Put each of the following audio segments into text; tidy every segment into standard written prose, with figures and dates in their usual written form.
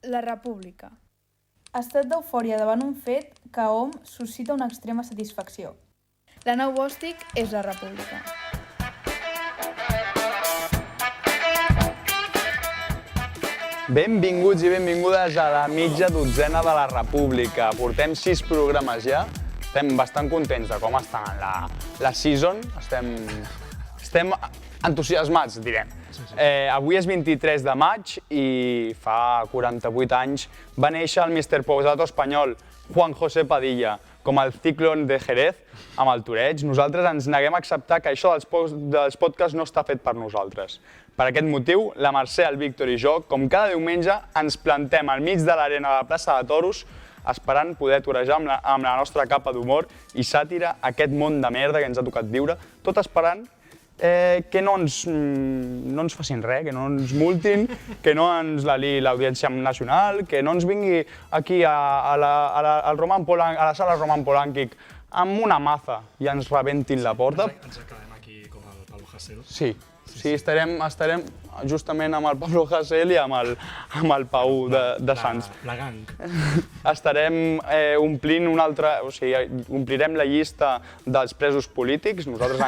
La República. Estat d'eufòria davant un fet que a hom suscita una extrema satisfacció. La nau Bòstic és la República. Benvinguts i benvingudes a la mitja dotzena de la República. Portem 6 programes ja. Estem bastant contents de com està la season. Estem entusiasmats, direm. Avui és 23 de maig i fa 48 anys va néixer el Mr. Posato espanyol, Juan José Padilla, com el Ciclón de Jerez, amb el toreig. Nosaltres ens neguem a acceptar que això dels podcasts no està fet per nosaltres. Per aquest motiu, la Mercè, el Víctor i jo, com cada diumenge, ens plantem al mig de l'arena de la plaça de Toros, esperant poder torejar amb la nostra capa d'humor i sàtira aquest món de merda que ens ha tocat viure, tot esperant que no ens facin res, que no ens multin, que no ens la liï l'Audiència Nacional, que no ens vingui aquí a la sala Roman Polànquic amb una maza i ens rebentin la porta. Ens acabem aquí com el Pablo Hasél. Sí, estarem justament amb el Pablo Hasél i amb el Pau de Sants. La gang. Estarem omplint omplirem la llista dels presos polítics, nosaltres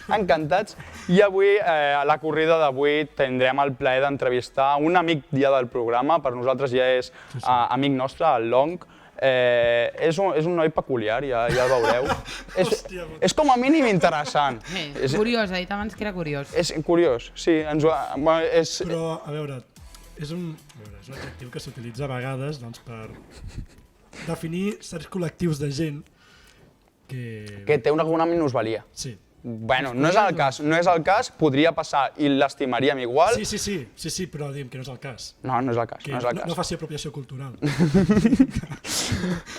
encantats. I avui, a la corrida d'avui, tindrem el plaer d'entrevistar un amic ja del programa, per nosaltres ja és amic nostre, el Long. És un noi peculiar, ja el veureu. És com a mínim interessant. Curiós, ha dit abans que era curiós. És curiós, sí. Però, a veure, és un adjectiu que s'utilitza a vegades per definir certs col·lectius de gent que té alguna minusvalia. Sí. Bueno, no és el cas, podria passar i l'estimaríem igual. Sí, però diguem que no és el cas. No és el cas. No faci apropiació cultural.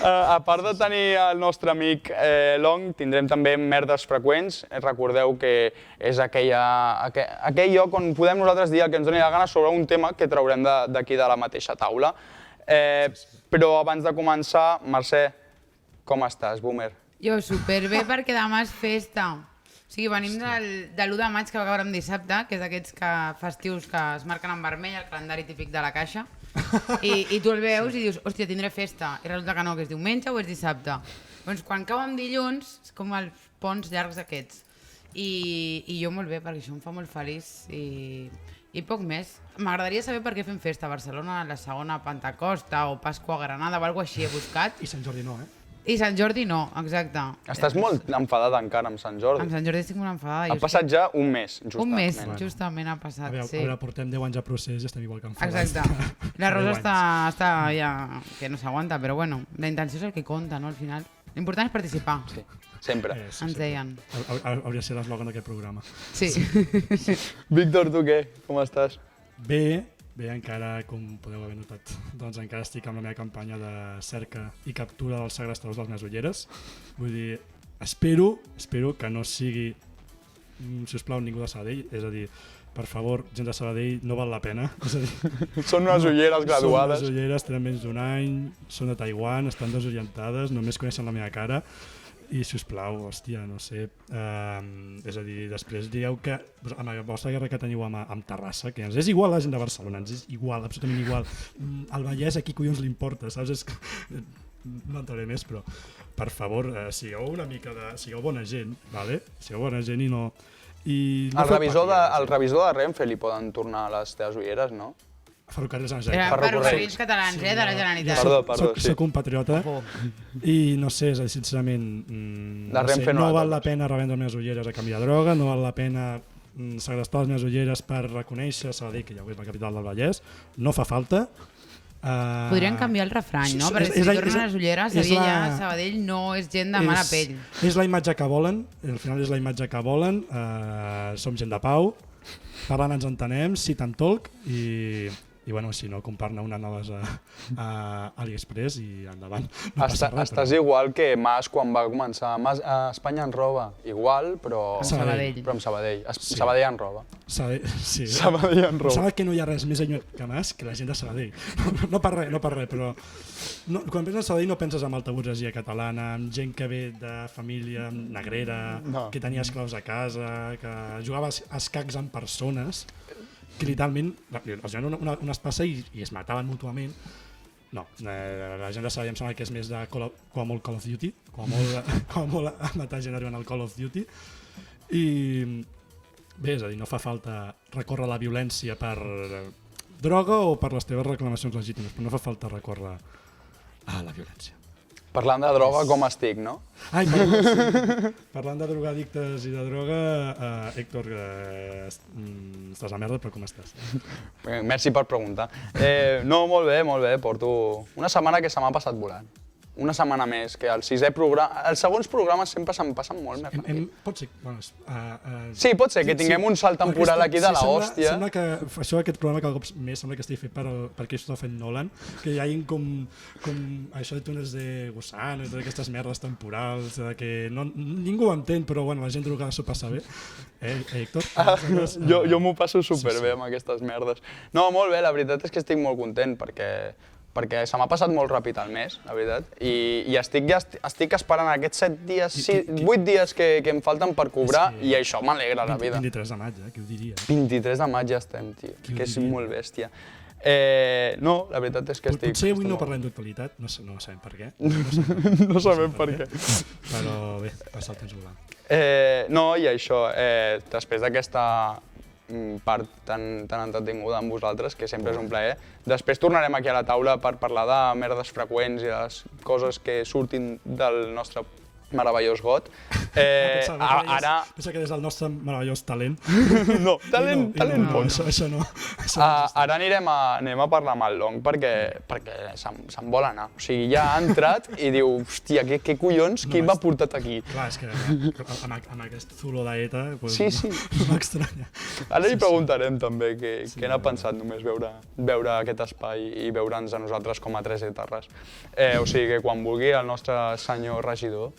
A part de tenir el nostre amic Long, tindrem també merdes freqüents. Recordeu que és aquell lloc on podem nosaltres dir el que ens doni la gana sobre un tema que traurem d'aquí de la mateixa taula. Però abans de començar, Mercè, com estàs, boomer? Jo superbé perquè demà és festa. O sigui, venim de l'1 de maig que va caure en dissabte, que és d'aquests festius que es marquen en vermell, el calendari típic de la Caixa, i tu el veus i dius, hòstia, tindré festa, i resulta que no, que és diumenge o és dissabte. Doncs quan cau en dilluns, és com els ponts llargs aquests. I jo molt bé, perquè això em fa molt feliç i poc més. M'agradaria saber per què fem festa a Barcelona, la segona Pentecosta o Pasqua a Granada o alguna cosa així he buscat. I Sant Jordi no, I Sant Jordi no, exacte. Estàs molt enfadada encara amb Sant Jordi. Amb Sant Jordi estic molt enfadada. Ha passat ja un mes, justament. Un mes, justament ha passat, sí. A veure, portem 10 anys a procés i estem igual que enfadats. Exacte. La Rosa està ja que no s'aguanta, però bueno, la intenció és el que compta, no, al final. L'important és participar. Sí, sempre. Ens deien. Hauria de ser l'eslògan d'aquest programa. Sí. Víctor, tu què? Com estàs? Bé, encara, com podeu haver notat, doncs encara estic amb la meva campanya de cerca i captura dels segrestadors de les meves ulleres. Vull dir, espero que no sigui, sisplau, ningú de Sabadell, és a dir, per favor, gent de Sabadell, no val la pena. És a dir, són unes ulleres graduades. Són unes ulleres, tenen menys d'un any, són de Taiwan, estan desorientades, només coneixen la meva cara. I, sisplau, hòstia, no sé, és a dir, després dieu que amb la vostra guerra que teniu amb Terrassa, que ens és igual a la gent de Barcelona, ens és igual, absolutament igual. El Vallès aquí collons li importa, saps? No entraré més, però, per favor, sigueu bona gent, vale? Sigueu bona gent i no... El revisor de Renfe li poden tornar les teves ulleres, no? Ferrocarrils de la Generalitat. Ferrocarrils catalans, de la Generalitat. Perdó, sí. Soc un patriota i no sé, sincerament, no val la pena revendre les meves ulleres a canvi de droga, no val la pena segrestar les meves ulleres per reconèixer Sabadell, que ja és la capital del Vallès, no fa falta. Podrien canviar el refrany, no? Perquè si tornen les ulleres, Sabadell no és gent de mala pell. És la imatge que volen, al final és la imatge que volen, som gent de pau, parlant ens entenem, sit and talk i bueno, si no, comprar-ne una noves a AliExpress i endavant. No estàs igual que Mas quan va començar a Espanya en roba. Igual, però amb Sabadell. Sabadell en roba. Sí. Sabadell en roba. Sembla que no hi ha res més allunyat que Mas que la gent de Sabadell. No per res, però quan penses en Sabadell no penses en alta burgesia catalana, amb gent que ve de família negrera, que tenia esclaus a casa, que jugava a escacs amb persones. que literalment els donen una espasa i es mataven mútuament. No, la gent de Sabadell em sembla que és més de com a molt Call of Duty, com a molt matar gent arribant al Call of Duty. I bé, és a dir, no fa falta recórrer a la violència per droga o per les teves reclamacions legítimes, però no fa falta recórrer a la violència. Parlant de droga, com estic, no? Ai, perdó, sí. Parlant de drogadictes i de droga, Héctor, estàs a merda, però com estàs? Merci per preguntar. No, molt bé, porto una setmana que se m'ha passat volant. Una setmana més, que el sisè programa... Els segons programes sempre se'm passen molt més ràpid. Pot ser, bueno... Sí, pot ser, que tinguem un salt temporal aquí de l'hòstia. Sembla que això d'aquest programa cada cop més sembla que estigui fet per Christopher Nolan, que hi hagi com això de túnels de gusano, totes aquestes merdes temporals, que ningú ho entén, però bueno, la gent drogada s'ho passa bé. Héctor? Jo m'ho passo superbé amb aquestes merdes. No, molt bé, la veritat és que estic molt content perquè se m'ha passat molt ràpid el mes, la veritat, i estic esperant aquests 8 dies que em falten per cobrar i això m'alegra la vida. 23 de maig, qui ho diria? 23 de maig ja estem, tio, que és molt bèstia. No, la veritat és que estic... Potser avui no parlem d'actualitat, no sabem per què. No sabem per què. Però bé, passa el temps volant. No, i això, després d'aquesta part tan entretinguda amb vosaltres, que sempre és un plaer. Després tornarem aquí a la taula per parlar de merdes freqüents i les coses que surtin del nostre meravellós got. Pensa que des del nostre meravellós talent. No, talent poc. Això no. Ara anem a parlar amb el Long perquè se'n vol anar. O sigui, ja ha entrat i diu, hòstia, què collons, qui m'ha portat aquí? Clar, és que amb aquest zulo d'ETA no m'estranya. Ara li preguntarem també què n'ha pensat només veure aquest espai i veure'ns a nosaltres com a 3 etarres. O sigui que quan vulgui el nostre senyor regidor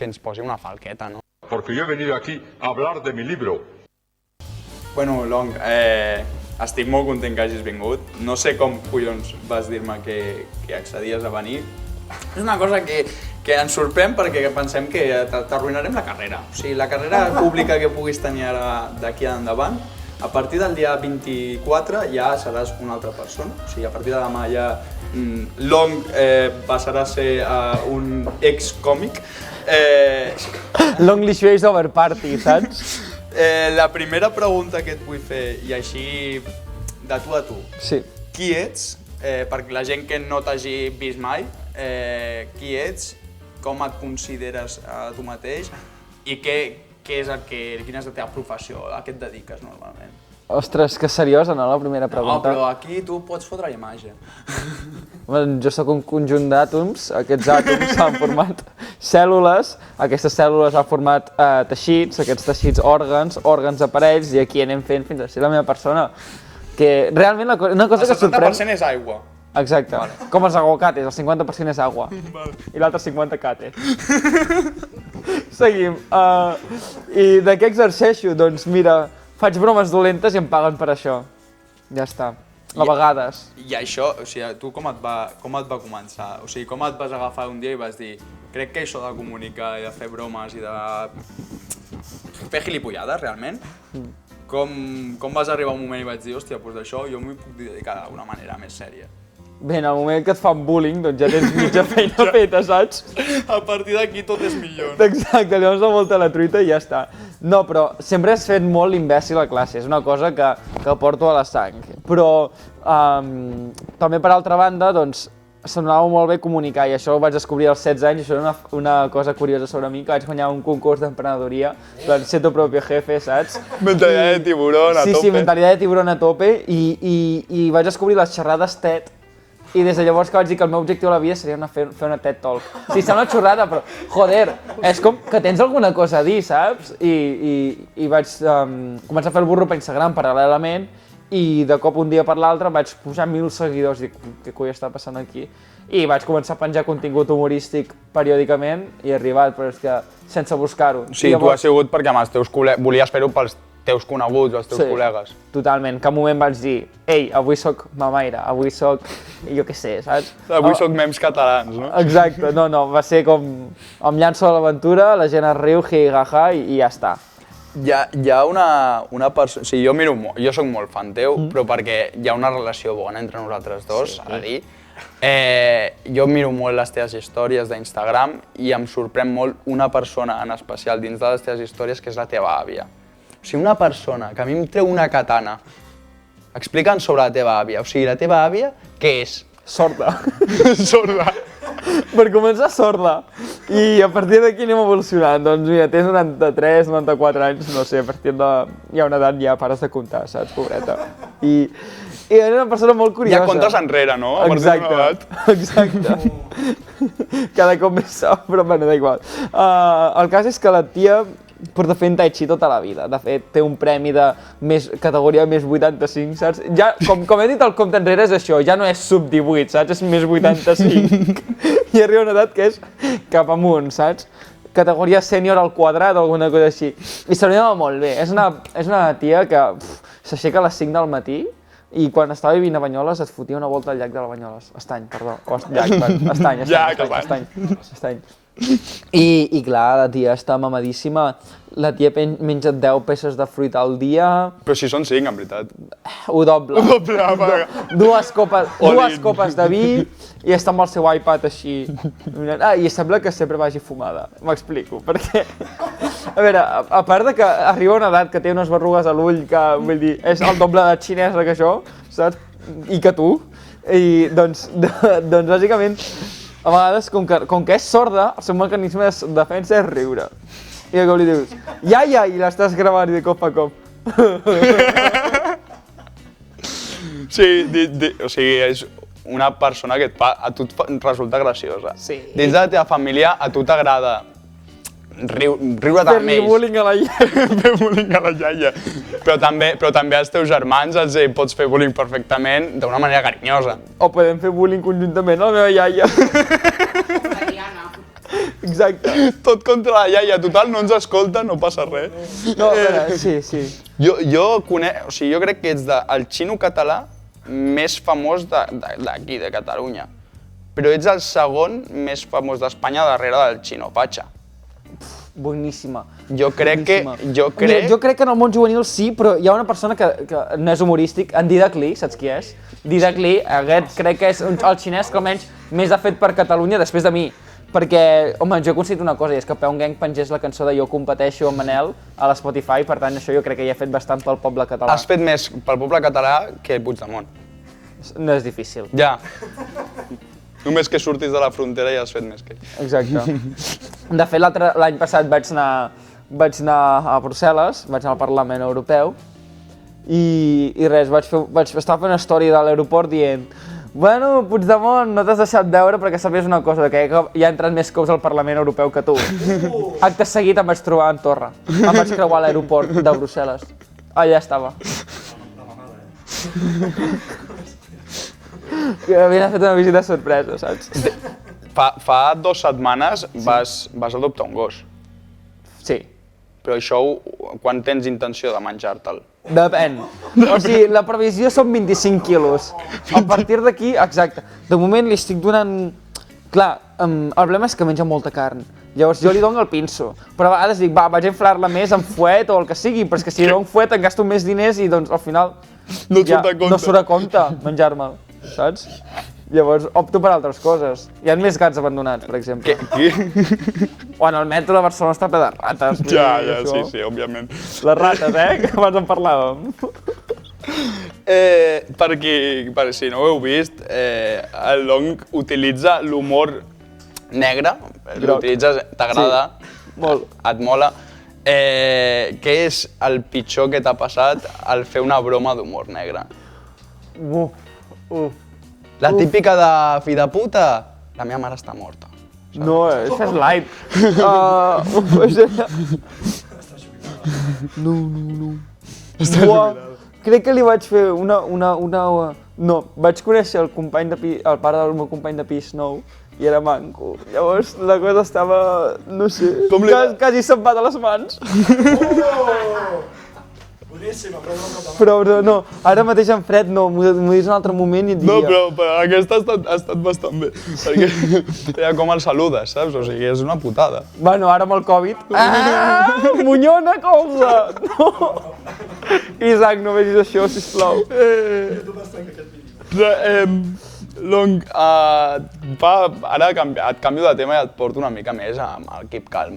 que ens posi una falqueta, ¿no? Porque yo he venido aquí a hablar de mi libro. Bueno, Long, estic molt content que hagis vingut. No sé com collons vas dir-me que accedies a venir. És una cosa que ens sorprèn perquè pensem que t'arruïnarem la carrera. O sigui, la carrera pública que puguis tenir ara d'aquí endavant, a partir del dia 24 ja seràs una altra persona. O sigui, a partir de demà ja Long passarà a ser un ex-còmic. L'English Face Over Party, saps? La primera pregunta que et vull fer, i així de tu a tu, Sí. qui ets? Perquè la gent que no t'hagi vist mai, qui ets, com et consideres a tu mateix i quina és la teva professió, a què et dediques normalment? Ostres, que seriosa, no, la primera pregunta? No, però aquí tu pots fotre la imatge. Jo sóc un conjunt d'àtoms, aquests àtoms s'han format cèl·lules, aquestes cèl·lules han format teixits, aquests teixits òrgans aparells, i aquí anem fent fins a ser la meva persona. Que realment una cosa que sorprèn... El 70% és aigua. Exacte, com els aguacates, el 50% és aigua i l'altre 50% cate. Seguim. I de què exerceixo? Doncs mira, faig bromes dolentes i em paguen per això. Ja està. A vegades. I això, o sigui, tu com et va començar? O sigui, com et vas agafar un dia i vas dir crec que això de comunicar i de fer bromes i de fer gilipollades, realment? Com vas arribar a un moment i vaig dir, hòstia, doncs d'això jo m'hi puc dedicar d'una manera més sèria? Bé, en el moment que et fan bullying, doncs ja tens mitja feina feta, saps? A partir d'aquí tot és millor. Exacte, llavors la volta a la truita i ja està. No, però sempre has fet molt l'imbècil a classe, és una cosa que porto a la sang. Però també per altra banda, doncs, semblava molt bé comunicar i això ho vaig descobrir als 16 anys i això era una cosa curiosa sobre mi, que vaig guanyar un concurs d'emprenedoria, per ser tu propi jefe, saps? Mentalitat de tiburón a tope. Sí, mentalitat de tiburón a tope i vaig descobrir les xerrades TED i des de llavors que vaig dir que el meu objectiu a la vida seria fer una TED Talk. Sí, sembla xorrada, però, joder, és com que tens alguna cosa a dir, saps? I vaig començar a fer el burro per Instagram paral·lelament i de cop un dia per l'altre vaig pujar 1.000 seguidors i dic, què coi està passant aquí? I vaig començar a penjar contingut humorístic periòdicament i he arribat, però és que sense buscar-ho. Sí, tu has sigut perquè amb els teus col·legues, volies fer-ho pels teus coneguts, els teus col·legues. Totalment, que un moment vaig dir, ei, avui soc mamaire, avui soc, jo què sé, saps? Avui soc mems catalans, no? Exacte, no, va ser com, em llanço a l'aventura, la gent es riu, hi, ha, i ja està. Hi ha una persona... O sigui, jo soc molt fan teu, però perquè hi ha una relació bona entre nosaltres dos, s'ha de dir. Jo miro molt les teves històries d'Instagram i em sorprèn molt una persona en especial dins de les teves històries, que és la teva àvia. O sigui, una persona que a mi em treu una katana explicant sobre la teva àvia. O sigui, la teva àvia, què és? Sorda. Sorda. Per començar, sorda. I a partir d'aquí anem evolucionant. Doncs mira, tens 93, 94 anys, no sé, a partir de... Hi ha una edat ja pares de comptar, saps, pobreta. I és una persona molt curiosa. Ja comptes enrere, no? A Exacte. Cada cop més sap, però bueno, da igual. El cas és que la tia porta fent tai chi tota la vida. De fet, té un premi de categoria més 85, saps? Ja, com he dit al compte enrere, és això, ja no és sub 18, saps? És més 85. I arriba una edat que és cap amunt, saps? Categoria sènior al quadrat o alguna cosa així. I se li anava molt bé. És una tia que s'aixeca a les 5 del matí i quan estava vivint a Banyoles es fotia una volta al llac de la Banyoles. Estany, perdó. Estany. I clar, la tia està mamadíssima. La tia menja 10 peces de fruita al dia. Però si són 5, en veritat. Ho doble. Dues copes de vi i està amb el seu iPad així. I sembla que sempre vagi fumada. M'explico, perquè... A veure, a part de que arriba una edat que té unes berrugues a l'ull que, vull dir, és el doble de xinesa que això, saps? I que tu. I doncs bàsicament, a vegades, com que és sorda, el seu mecanisme de defensa és riure. I com li dius, iaia, i l'estàs gravant de cop a cop. Sí, o sigui, és una persona que a tu et resulta graciosa. Sí. Dins de la teva família, a tu t'agrada riure't amb Fer-li ells. bullying a la iaia. Fer bullying a la iaia. Però també als teus germans els pots fer bullying perfectament d'una manera carinyosa. O podem fer bullying conjuntament a la meva iaia. Exacte. Tot contra la iaia, total, no ens escolta, no passa res. No, a veure, sí. Jo crec que ets el xino català més famós d'aquí, de Catalunya. Però ets el segon més famós d'Espanya darrere del Xino Patxa. Boníssima. Jo crec que en el món juvenil sí, però hi ha una persona que no és humorístic, en Didac Lee, saps qui és? Didac Lee, aquest crec que és el xinès que almenys més ha fet per Catalunya després de mi. Perquè, home, jo he aconseguit una cosa, i és que Peu Gang pengés la cançó de Jo competeixo amb Manel a l'Spotify, per tant, això jo crec que hi ha fet bastant pel poble català. Has fet més pel poble català que Puigdemont. No és difícil. Ja. Només que surtis de la frontera ja has fet més que ell. Exacte. De fet, l'any passat vaig anar a Brussel·les, vaig anar al Parlament Europeu, i res, estava fent una història de l'aeroport dient bueno, Puigdemont, no t'has deixat veure perquè sabies una cosa, que ja ha entrat més cops al Parlament Europeu que tu. Acte seguit em vaig trobar a Andorra. Em vaig creuar a l'aeroport de Brussel·les. Allà estava. Havia fet una visita sorpresa, saps? Fa 2 setmanes vas adoptar un gos. Sí. Però això, quan tens intenció de menjar-te'l? Depèn. O sigui, la previsió són 25 quilos. A partir d'aquí, exacte. De moment li estic donant... Clar, el problema és que menja molta carn. Llavors jo li dono el pinso. Però a vegades dic, vaig a inflar-la més amb fuet o el que sigui, però és que si li dono fuet em gasto més diners i doncs al final... No surt a compte menjar-me'l, saps? Llavors opto per altres coses. Hi ha més gats abandonats, per exemple. Qui? O en el metro de Barcelona està ple de rates. Ja, sí, òbviament. Les rates, que abans en parlàvem. Per si no ho heu vist, el Long utilitza l'humor negre. T'agrada? Sí, molt. Et mola. Què és el pitjor que t'ha passat al fer una broma d'humor negre? La típica de fi de puta, la meva mare està morta. No, això és light. No. Està jubilat. Crec que li vaig fer una... No, vaig conèixer el pare del meu company de pis nou i era manco. Llavors la cosa estava, no sé, quasi se'n va de les mans. Però no, ara mateix en fred no, m'ho dius en un altre moment i et No, diria... però aquesta ha estat bastant bé, perquè era com el saludes, saps? O sigui, és una putada. Bueno, ara amb el Covid... Ah, munyona cosa! No! Isaac, no vegis això, sisplau. Long, ara et canvio de tema i et porto una mica més amb el Keep Calm.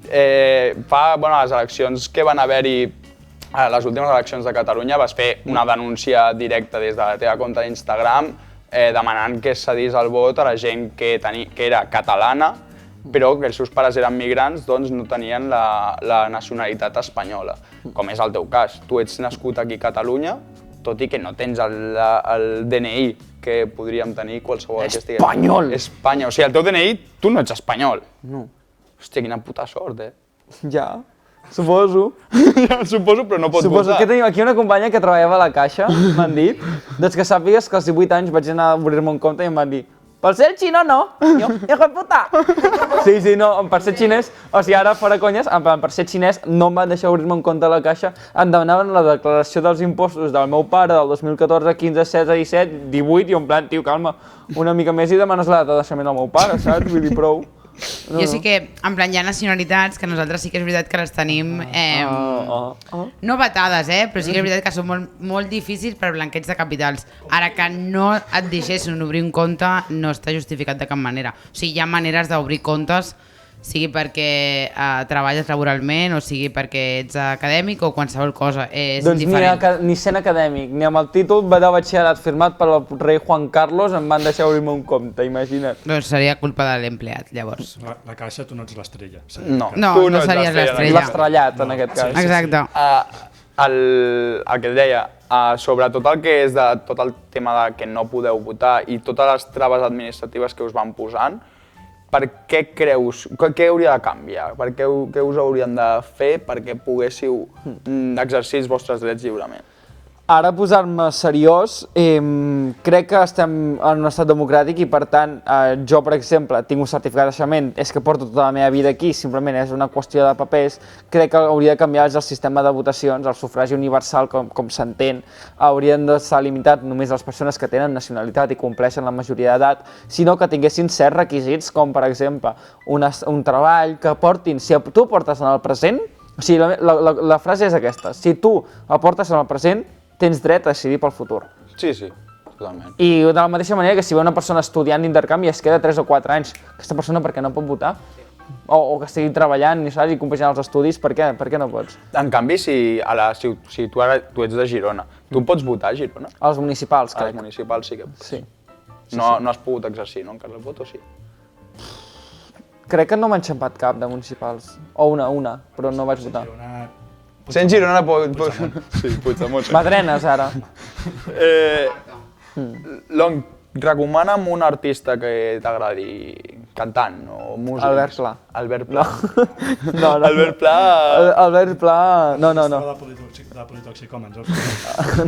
Les eleccions que van haver-hi, les últimes eleccions de Catalunya, vas fer una denúncia directa des de la teva compte d'Instagram demanant que es cedís el vot a la gent que era catalana, però que els seus pares eren migrants, doncs no tenien la nacionalitat espanyola, com és el teu cas. Tu ets nascut aquí a Catalunya, tot i que no tens el DNI que podríem tenir qualsevol que estigués... Espanyol! Espanya, o sigui, el teu DNI, tu no ets espanyol. No. Hòstia, quina puta sort, Ja, suposo. Ja, suposo, però no pots Suposo votar. que tenim aquí una companya que treballava a la caixa, m'han dit, doncs que sàpigues que als 18 anys vaig anar a obrir-me un compte i em van dir per ser xino no, jo, hijo de puta! Sí, no, per ser xinès, o sigui, ara fora conyes, en plan, per ser xinès no em van deixar obrir-me un compte a la caixa, em demanaven la declaració dels impostos del meu pare del 2014, 15, 16, 17, 18, i en plan, tio, calma, una mica més i demanes la data de naixement al meu pare, saps? Vull dir, prou. Jo sí que, en plan, hi ha nacionalitats que nosaltres sí que és veritat que les tenim no vetades, però sí que és veritat que són molt difícils per blanqueig de capitals. Ara que no et deixessin obrir un compte no està justificat de cap manera. O sigui, hi ha maneres d'obrir comptes, sigui perquè treballes laboralment o sigui perquè ets acadèmic o qualsevol cosa, és indiferent. Doncs ni sent acadèmic, ni amb el títol de batxillerat firmat pel rei Juan Carlos em van deixar obrir-me un compte, imagina't. Doncs seria culpa de l'empleat, llavors. La caixa, tu no ets l'estrella. No, No, tu no ets series l'estrella. L'estrellat, en aquest cas. Exacte. El que et deia, sobre tot el que és tot el tema de que no podeu votar i totes les traves administratives que us van posant, per què creus, què hauria de canviar? Què us haurien de fer perquè poguéssiu exercir els vostres drets lliurement? Ara posar-me seriós, crec que estem en un estat democràtic i per tant jo, per exemple, tinc un certificat de naixement, és que porto tota la meva vida aquí, simplement és una qüestió de papers, crec que hauria de canviar el sistema de votacions, el sufragi universal com s'entén, haurien d'estar limitat només a les persones que tenen nacionalitat i compleixen la majoria d'edat, sinó que tinguessin certs requisits com per exemple un treball que portin, si tu portes en el present, o sigui la frase és aquesta, si tu aportes en el present, tens dret a decidir pel futur. Sí, totalment. I de la mateixa manera que si ve una persona estudiant d'intercanvi i es queda 3 o 4 anys, aquesta persona per què no pot votar? O que estigui treballant i compaginant els estudis, per què no pots? En canvi, si tu ets de Girona, tu pots votar a Girona? A les municipals, crec. A les municipals sí que pots. Sí. No has pogut exercir, no? Encara el vot o sí? Crec que no m'ha enxampat cap de municipals. O una, però no vaig votar. Sent Girona Sí, Puigdemont. Madrenes, ara. Long, recomana'm un artista que t'agradi, cantant o músic. Albert Pla. Albert Pla. No. Albert Pla... Albert Pla... No. De politoxicòmens,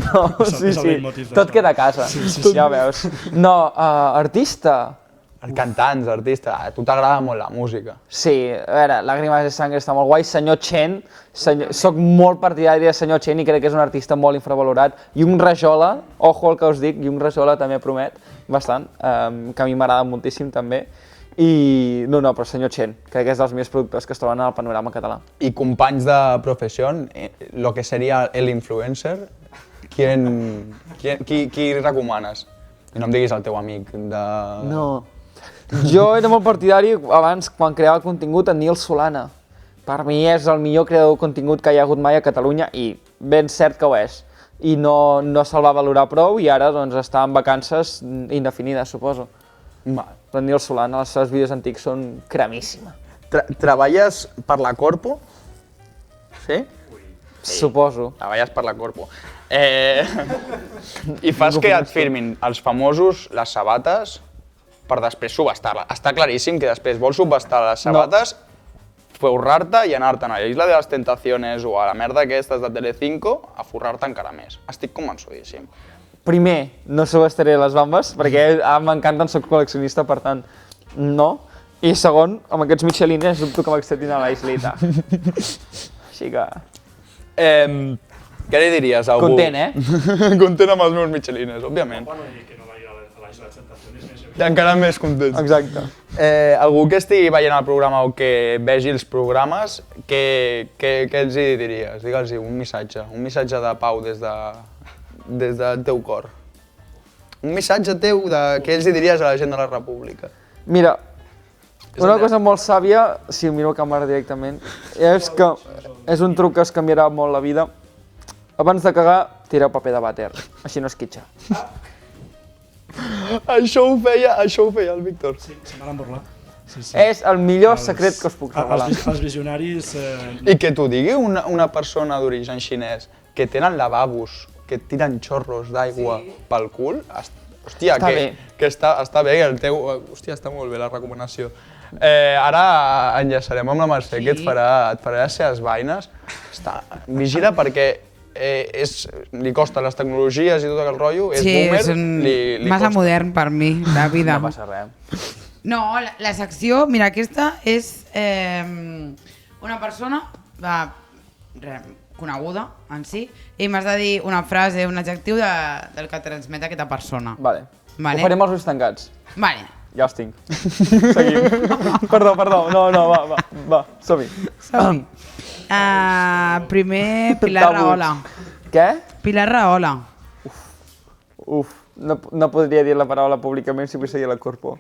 No, sí. Tot queda a casa, ja veus. No, artista... Cantants, artista, a tu t'agrada molt la música. Sí, a veure, Làgrimes de Sangre està molt guai, Senyor Chen, soc molt partidari de Senyor Chen i crec que és un artista molt infravalorat. Yung Rajola, ojo el que us dic, Yung Rajola també promet bastant, que a mi m'agrada moltíssim també. I no, però Senyor Chen, crec que és dels millors productors que es troben al panorama català. I companys de professió, lo que seria l'influencer, qui recomanes? I no em diguis el teu amic de... No. Jo era molt partidari abans, quan creava contingut, en Nil Solana. Per mi és el millor creador de contingut que hi ha hagut mai a Catalunya i ben cert que ho és. I no se'l va valorar prou i ara doncs, està en vacances indefinides, suposo. El Nil Solana, els seus vídeos antics són cremíssima. Treballes per la Corpo? Sí? Suposo. Treballes per la Corpo. I fas que et firmin els famosos les sabates per després subestar-la. Està claríssim que després vols subestar les sabates, forrar-te i anar-te'n a la Isla de les Tentaciones o a la merda aquestes de Telecinco a forrar-te encara més. Estic convençudíssim. Primer, no subestaré les bambes, perquè m'encanten, soc col·leccionista, per tant, no. I segon, amb aquests michelines dubto que m'acceptin a la islita. Així que... Què li diries a algú? Content, eh? Content amb els meus michelines, òbviament. Bueno, i que no va ir a la Isla de Tentaciones més. I encara més contents. Exacte. Algú que estigui veient el programa o que vegi els programes, què els hi diries? Digue'ls un missatge de pau des del teu cor. Un missatge teu de què els hi diries a la gent de la República. Mira, una cosa molt sàvia, si miro a càmera directament, és que és un truc que es canviarà molt la vida. Abans de cagar, tireu paper de vàter, així no es quitxa. Això ho feia el Víctor. Sí, se m'ha d'emborlar. Sí. És el millor secret que us puc regalar. Els visionaris... I que t'ho digui una persona d'origen xinès que tenen lavabos, que tiren xorros d'aigua pel cul, hòstia, que està bé el teu... Hòstia, està molt bé la recomanació. Ara enllaçarem amb la Mercè, que et farà les seves vaines. Vigila perquè li costen les tecnologies i tot el rotllo, és boomer, li massa costa. modern per mi, la vida. No passa res. No, la secció, mira, aquesta és una persona coneguda en si i m'has de dir una frase, un adjectiu del que transmet aquesta persona. Vale. Ho farem als ulls tancats. Vale. Ja els tinc. Seguim. Perdó, no, va, som-hi. Primer, Pilar Rahola. Què? Pilar Rahola. Uf, no podria dir la paraula públicament si vull seguir la corpo.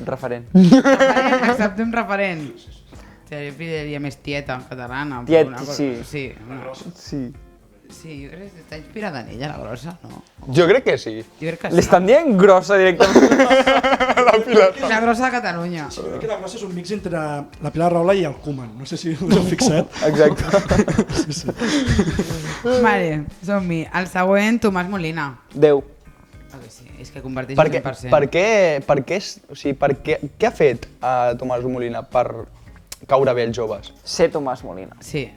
Referent. Acceptem referent. Jo diria més tieta, catalana. Sí. Sí, jo crec que està inspirada en ella, la grossa, no? Jo crec que sí. Jo crec que Li estan dient grossa directament. La grossa de Catalunya. Sí, crec que la grossa és un mix entre la Pilar Rahola i el Koeman. No sé si us heu fixat. Exacte. Sí. Vale, som-hi. El següent, Tomàs Molina. 10. Sí, és que comparteix el 100%. Què ha fet Tomàs Molina per caure bé els joves? Ser Tomàs Molina. Sí.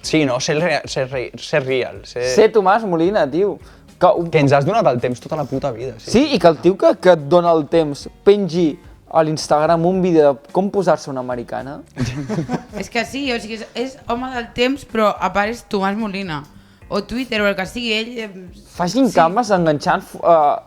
Sí, no? Ser real. Ser Tomàs Molina, tio. Que ens has donat el temps tota la puta vida. Sí, i que el tio que et dona el temps pengi a l'Instagram un vídeo de com posar-se una americana. És que sí, o sigui, és home del temps, però a part és Tomàs Molina. O Twitter, o el que sigui ell... Facin cames enganxant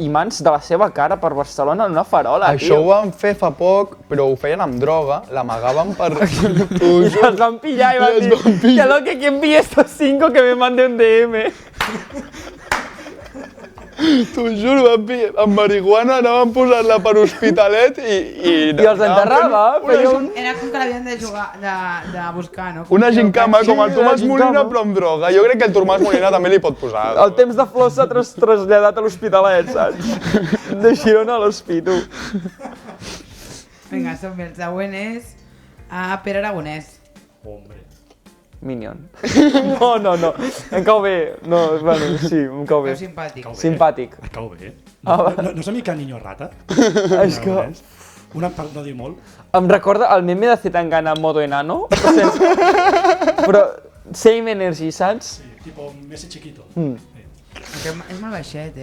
imants de la seva cara per Barcelona en una farola, tio. Això ho van fer fa poc, però ho feien amb droga, l'amagaven per... I els van pillar i van dir que lo que envíe estos 5 que me mande un DM. T'ho juro, amb marihuana anaven posant-la per Hospitalet i els enterrava. Era com que l'havien de jugar, de buscar, no? Una gincama com el Tomàs Molina, però amb droga. Jo crec que el Tomàs Molina també li pot posar. El temps de flor s'ha traslladat a l'Hospitalet, saps? De Girona a l'Hospitu. Vinga, som-hi. El següent és Pere Aragonès. Hombre. Minion. No. Em cau bé. No, bueno, sí, em cau bé. Veu simpàtic. Simpàtic. Et cau bé. No és una mica niño rata? És que... No diu molt. Em recorda el meme de Zetangana modo enano, però same energy, saps? Sí, tipo Messi chiquito. És molt baixet,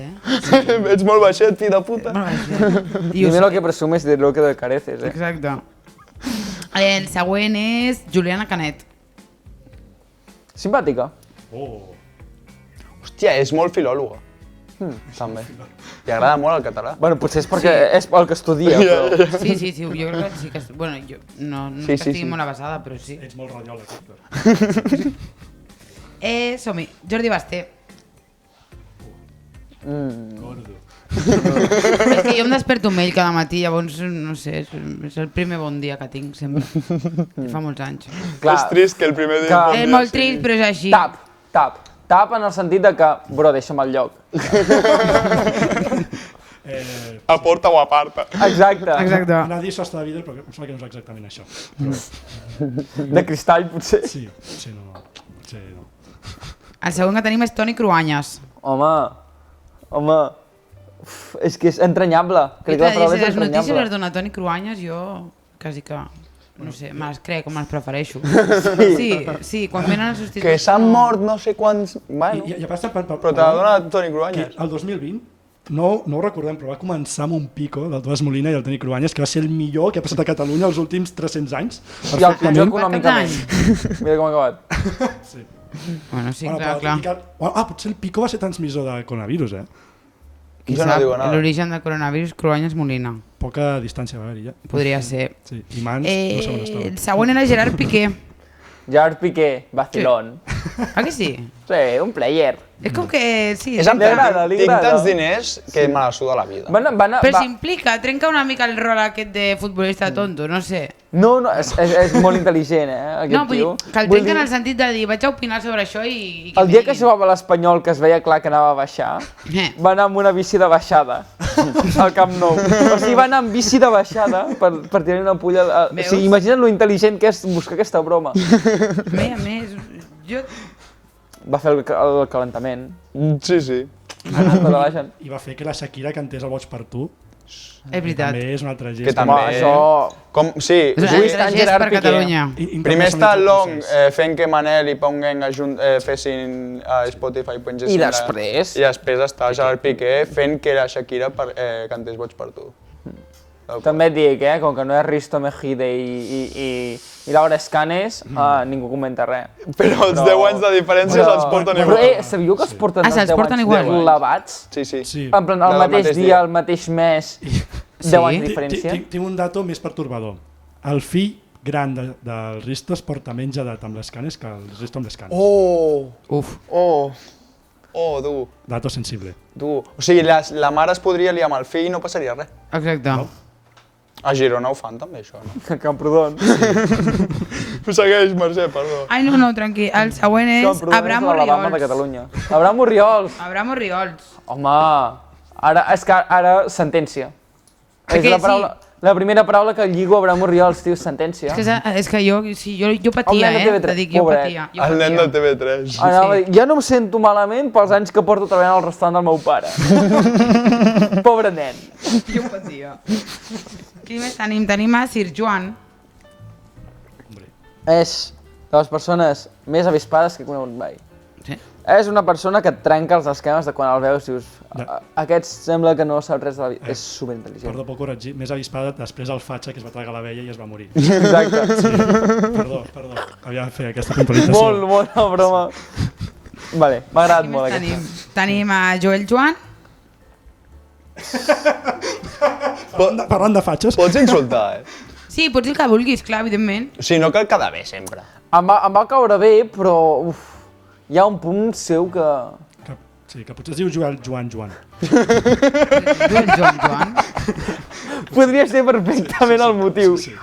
Ets molt baixet, fill de puta. Molt baixet. Dime lo que presumes de lo que careces, Exacte. El següent és Juliana Canet. Simpàtica. Hòstia, és molt filòloga. També. Li agrada molt el català. Bueno, potser és perquè és el que estudia, però... Sí, jo crec que sí que... Bueno, jo no que estigui molt avançada, però sí. Ets molt radiòleg, Víctor. Som-hi. Jordi Basté. Gordo. És que jo em desperto amb ell cada matí, llavors, no sé, és el primer bon dia que tinc sempre. Fa molts anys. Clar, És trist que el primer dia... És molt trist, però és així. Tap en el sentit de que, bro, deixa'm el lloc. Aporta o aparta. Exacte. Nadie sostre de vidre, però em sembla que no és exactament això. Però... De cristall, potser. Sí, potser no. El següent que tenim és Toni Cruanyes. Home, és que és entranyable. Crec que la paraula és les notícies entranyable. les dona Toni Cruanyes, jo quasi que, no sé, me les crec com les prefereixo. Sí, quan venen els substituts... Que s'han mort no sé quants... Bueno, I a part, però te la dona Toni Cruanyes. El 2020 no ho recordem, però va començar amb un pico del Tomàs Molina i el Toni Cruanyes, que va ser el millor que ha passat a Catalunya els últims 300 anys. I el pitjor Quants econòmicament. Mira com ha acabat. Sí. Bueno, sí, Bueno, clar. potser el pico va ser transmissor de coronavirus, Qui Jo no sap digo nada. l'origen del coronavirus, Cruanyes Molina. Poca distància va haver-hi ja. Podria ser. Sí. I mans, no sé on estaven. El següent era Gerard Piqué. Gerard Piqué, vacilón. Ah, que sí? Sí, un player. És com que... Sí, És en Li plan, agrada, li tinc agrada. tants diners que me la suda la vida. Però s'implica, trenca una mica el rol aquest de futbolista tonto, no sé. No, és molt intel·ligent, aquest No, vull tio. dir, que el trenca en el sentit de dir vaig a opinar sobre això i El dia que jugava a l'Espanyol, que es veia clar que anava a baixar, va anar amb una bici de baixada al Camp Nou. O sigui, va anar amb bici de baixada per tirar una pulla... O sigui, imagina't lo intel·ligent que és buscar aquesta broma. A més, jo... Va fer el calentament. Sí, sí. I va fer que la Shakira cantés el Boig per tu. És veritat. També és un altre gest. Que també... Home, això... Sí, És un altre gest per Catalunya. primer està el Long fent que Manel i Pau Genga fessin a Spotify pengessin I després? I després està Gerard Piqué fent que la Shakira cantés Boig per tu. També et dic, com que no és Risto Mejide i Laura Escanes, ningú comenta res. Però els 10 anys de diferència se'ls porten Però, igual. sabíeu que es porten els se'ls 10 porten anys igual. clavats? Sí. En plan, el mateix dia, el mateix mes, 10 anys de diferència? Tinc un dato més pertorbador. El fill gran del Risto es porta menys edat amb les canes que el Risto amb les canes. Uf. Du. Dato sensible. O sigui, la mare es podria liar amb el fill i no passaria res. Exacte. No. A Girona ho fan també, això, no? A Camprodon. Segueix, Mercè, perdó. Ai, no, tranquil. El següent és Camprodon és Abraham l'Alabama de Oriols. Catalunya. Abraham Oriols. Abraham Oriols. Home, és que ara sentència. És Que la primera paraula que lligo a Abraham Oriols, tio, sentència. És que jo patia, El nen de TV3, Te dic, jo pobret. patia. Jo El nen patia. de TV3. Anava a dir, ja no em sento malament pels anys que porto treballant al restaurant del meu pare. Pobre nen. Jo patia. Qui més tenim? Tenim a Sir Joan. És de les persones més avispades que he conegut mai. Sí. És una persona que et trenca els esquemes de quan el veus i dius aquest sembla que no sap res de la vida. És superintel·ligent. Perdó, puc corregir. Més avispada després el fatxa que es va tragar la vella i es va morir. Exacte. Perdó. Havia de fer aquesta puntualització. Molt bona broma. Vale, m'ha agradat Qui molt més aquesta. tenim a Joel Joan. Parlant de fatxes, Pots insultar, Sí, pots dir el que vulguis, clar, evidentment. O sigui, no cal quedar bé, sempre. Em va caure bé, però hi ha un punt seu que... que potser es diu Joel Joan. Joel Joan. Podria ser perfectament el motiu. Sí.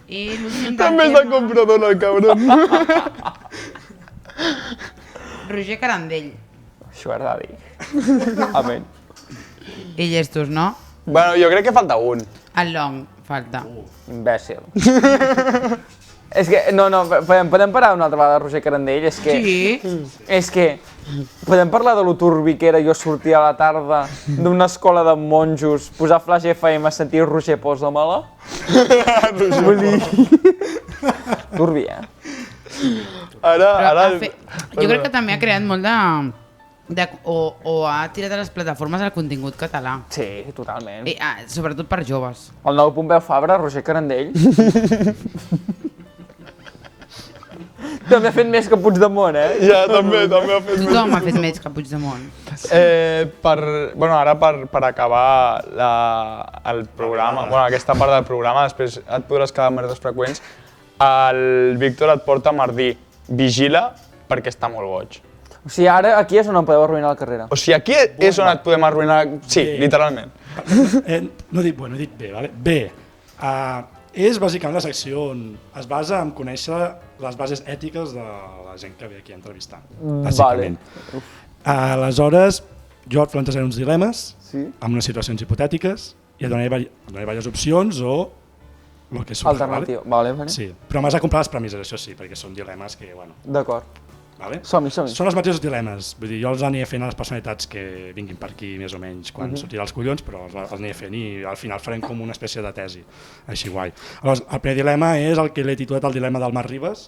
I l'últim També és de comprador, el cabron. Roger Carandell. Sugar Daddy. Amén. I llestos, no? Bueno, jo crec que falta un. El Long, falta. Imbècil. És que, no, podem parar una altra vegada de Roger Carandell? És que... Sí. És que... Podem parlar de lo turbi que era jo sortir a la tarda d'una escola de monjos, posar Flash FM a sentir Roger Posa-me-la? Vull dir... Turbi, Però Ara... jo crec que també ha creat molt o ha tirat a les plataformes el contingut català. Sí, totalment. I, sobretot per joves. El nou Pompeu Fabra, Roger Carandell. També ha fet més que Puigdemont, Ja, també ha fet més. Tothom ha fet més que Puigdemont. Ara per acabar el programa, aquesta part del programa, després et podràs quedar amb merdes freqüents, el Víctor et porta a Mardí. Vigila perquè està molt boig. O sigui, ara aquí és on em podeu arruïnar la carrera. O sigui, aquí és on et podem arruïnar... Sí, literalment. No he dit bé, vale? Bé. És bàsicament la secció on es basa en conèixer les bases ètiques de la gent que ve aquí a entrevistar, bàsicament. Aleshores, jo et plantejaré uns dilemes amb unes situacions hipotètiques i et donaré diverses opcions o el que surt. Alternatiu, vale? Sí, però m'has de comprar les premisses, això sí, perquè són dilemes que, bueno... D'acord. Vale? Som-hi. Són els mateixos dilemes, vull dir, jo els aniré fent a les personalitats que vinguin per aquí més o menys quan sortirà els collons, però els aniré fent i al final farem com una espècie de tesi, així guai. Aleshores, el primer dilema és el que l'he titulat el dilema del Marc Ribas,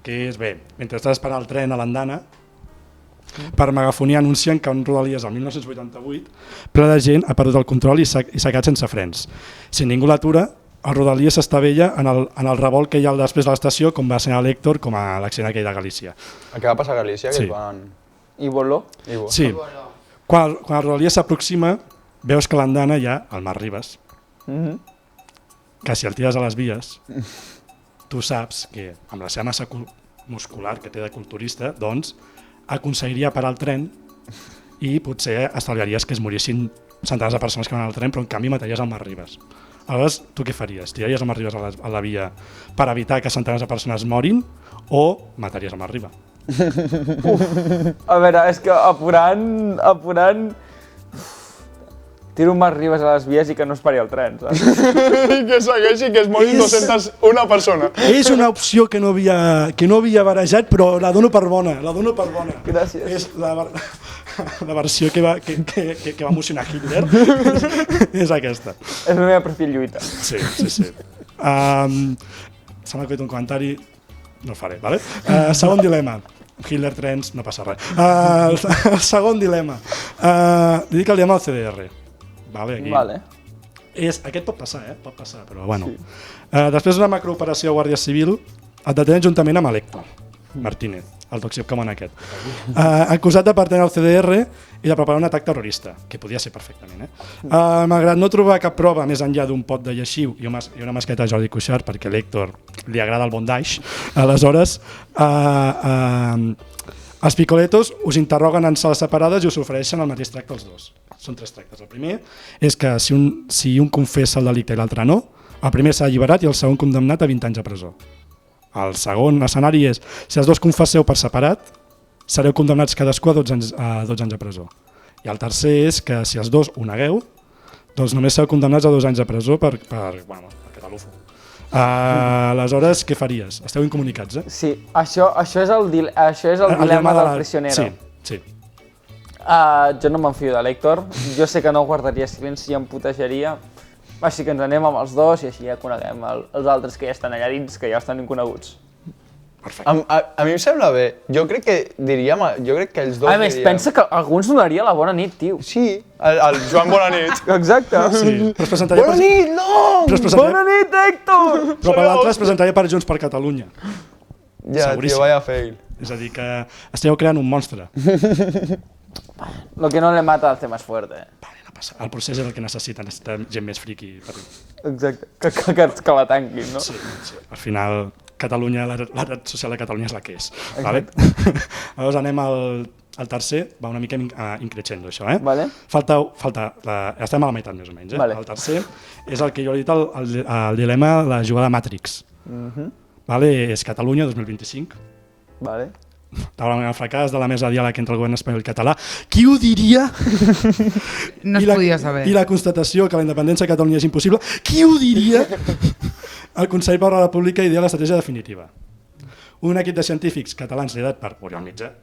que és, bé, mentre estàs esperant el tren a l'andana, Per megafonia anuncien que en Rodalies el 1988 ple de gent ha perdut el control i s'ha quedat sense frens. Si ningú l'atura, el Rodalies s'estavella en el revolt que hi ha després de l'estació, com va ser a l'Héctor, com a l'accident aquell de Galícia. El que va passar a Galícia, que Sí. es van... I Boló? Sí, quan el Rodalies s'aproxima, veus que l'andana hi ha el Marc Ribas, que si el tires a les vies, tu saps que amb la seva massa muscular que té de culturista, doncs aconseguiria parar el tren i potser estalviaries que es morissin centenars de persones que van al tren, però en canvi mataries el Marc Ribas. Aleshores, tu què faries? Tiraries el Marc Ribas a la via per evitar que centenars de persones morin o mataries el Marc Ribas? A veure, és que apurant... Tiro un Marc Ribas a les vies i que no es pari el tren, saps? I que segueixi, que es morin 201 persona. És una opció que no havia barejat, però la dono per bona, Gràcies. És la versió que va emocionar Hitler, és aquesta. És la meva perfil lluita. Sí. Se m'ha fet un comentari, no el faré, vale? Segon dilema. Hitler trens, no passa res. El segon dilema. Li dic el dilema al CDR. Vale, aquí. Vale. Aquest pot passar, però bueno. Sí. Després d'una macrooperació de Guàrdia Civil, et detenen juntament amb l'Héctor Martínez, el toxicòman aquest. Acusat de pertànyer al CDR i de preparar un atac terrorista, que podia ser perfectament. Malgrat no trobar cap prova més enllà d'un pot de lleixiu i una masqueta de Jordi Cuixart, perquè a l'Héctor li agrada el bondage, aleshores els picoletos us interroguen en sales separades i us ofereixen el mateix tracte als dos. Són 3 tractes. El primer és que si un confessa el delicte i l'altre no, el primer s'ha alliberat i el segon condemnat a 20 anys de presó. El segon escenari és, si els dos confesseu per separat, sereu condemnats cadascú a 12 anys de presó. I el tercer és que si els dos ho negueu, doncs només sereu condemnats a 2 anys de presó per catalufo. Aleshores, què faries? Esteu incomunicats, eh? Sí, això és el dilema del prisionero. Sí. Jo no m'enfio de l'Héctor, jo sé que no guardaria silenci i em putejaria, així que ens anem amb els dos i així ja coneguem els altres que ja estan allà dins, que ja estan inconeguts. Perfecte. A mi em sembla bé. Jo crec que els dos A més, pensa que algú ens donaria la bona nit, tio. Sí, el Joan Bonanit. Exacte. Sí. Però es presentaria Bona nit, no! Bona nit, Héctor! Però per l'altre es presentaria per Junts per Catalunya. Ja, Seguríssim. tio, vaya fail. És a dir, que esteu creant un monstre. Lo que no le mata hace más fuerte. Vale, no passa. El procés és el que necessiten, necessiten gent més friqui. Exacte, que la tanquin, no? Sí. Al final, Catalunya, la red social de Catalunya és la que és. Vale? Llavors anem al tercer, va una mica increixendo això, eh? Vale. Estem a la meitat més o menys, eh? Vale. El tercer és el que jo he dit el dilema de la jugada Matrix. Vale? És Catalunya 2025. Vale. Taula el fracàs de la mesa de diàleg entre el govern espanyol i el català. Qui ho diria? No es podia saber. I la constatació que la independència de Catalunya és impossible. Qui ho diria? El Consell per la República idea l'estratègia definitiva. Un equip de científics catalans liderat per Oriol Mitjà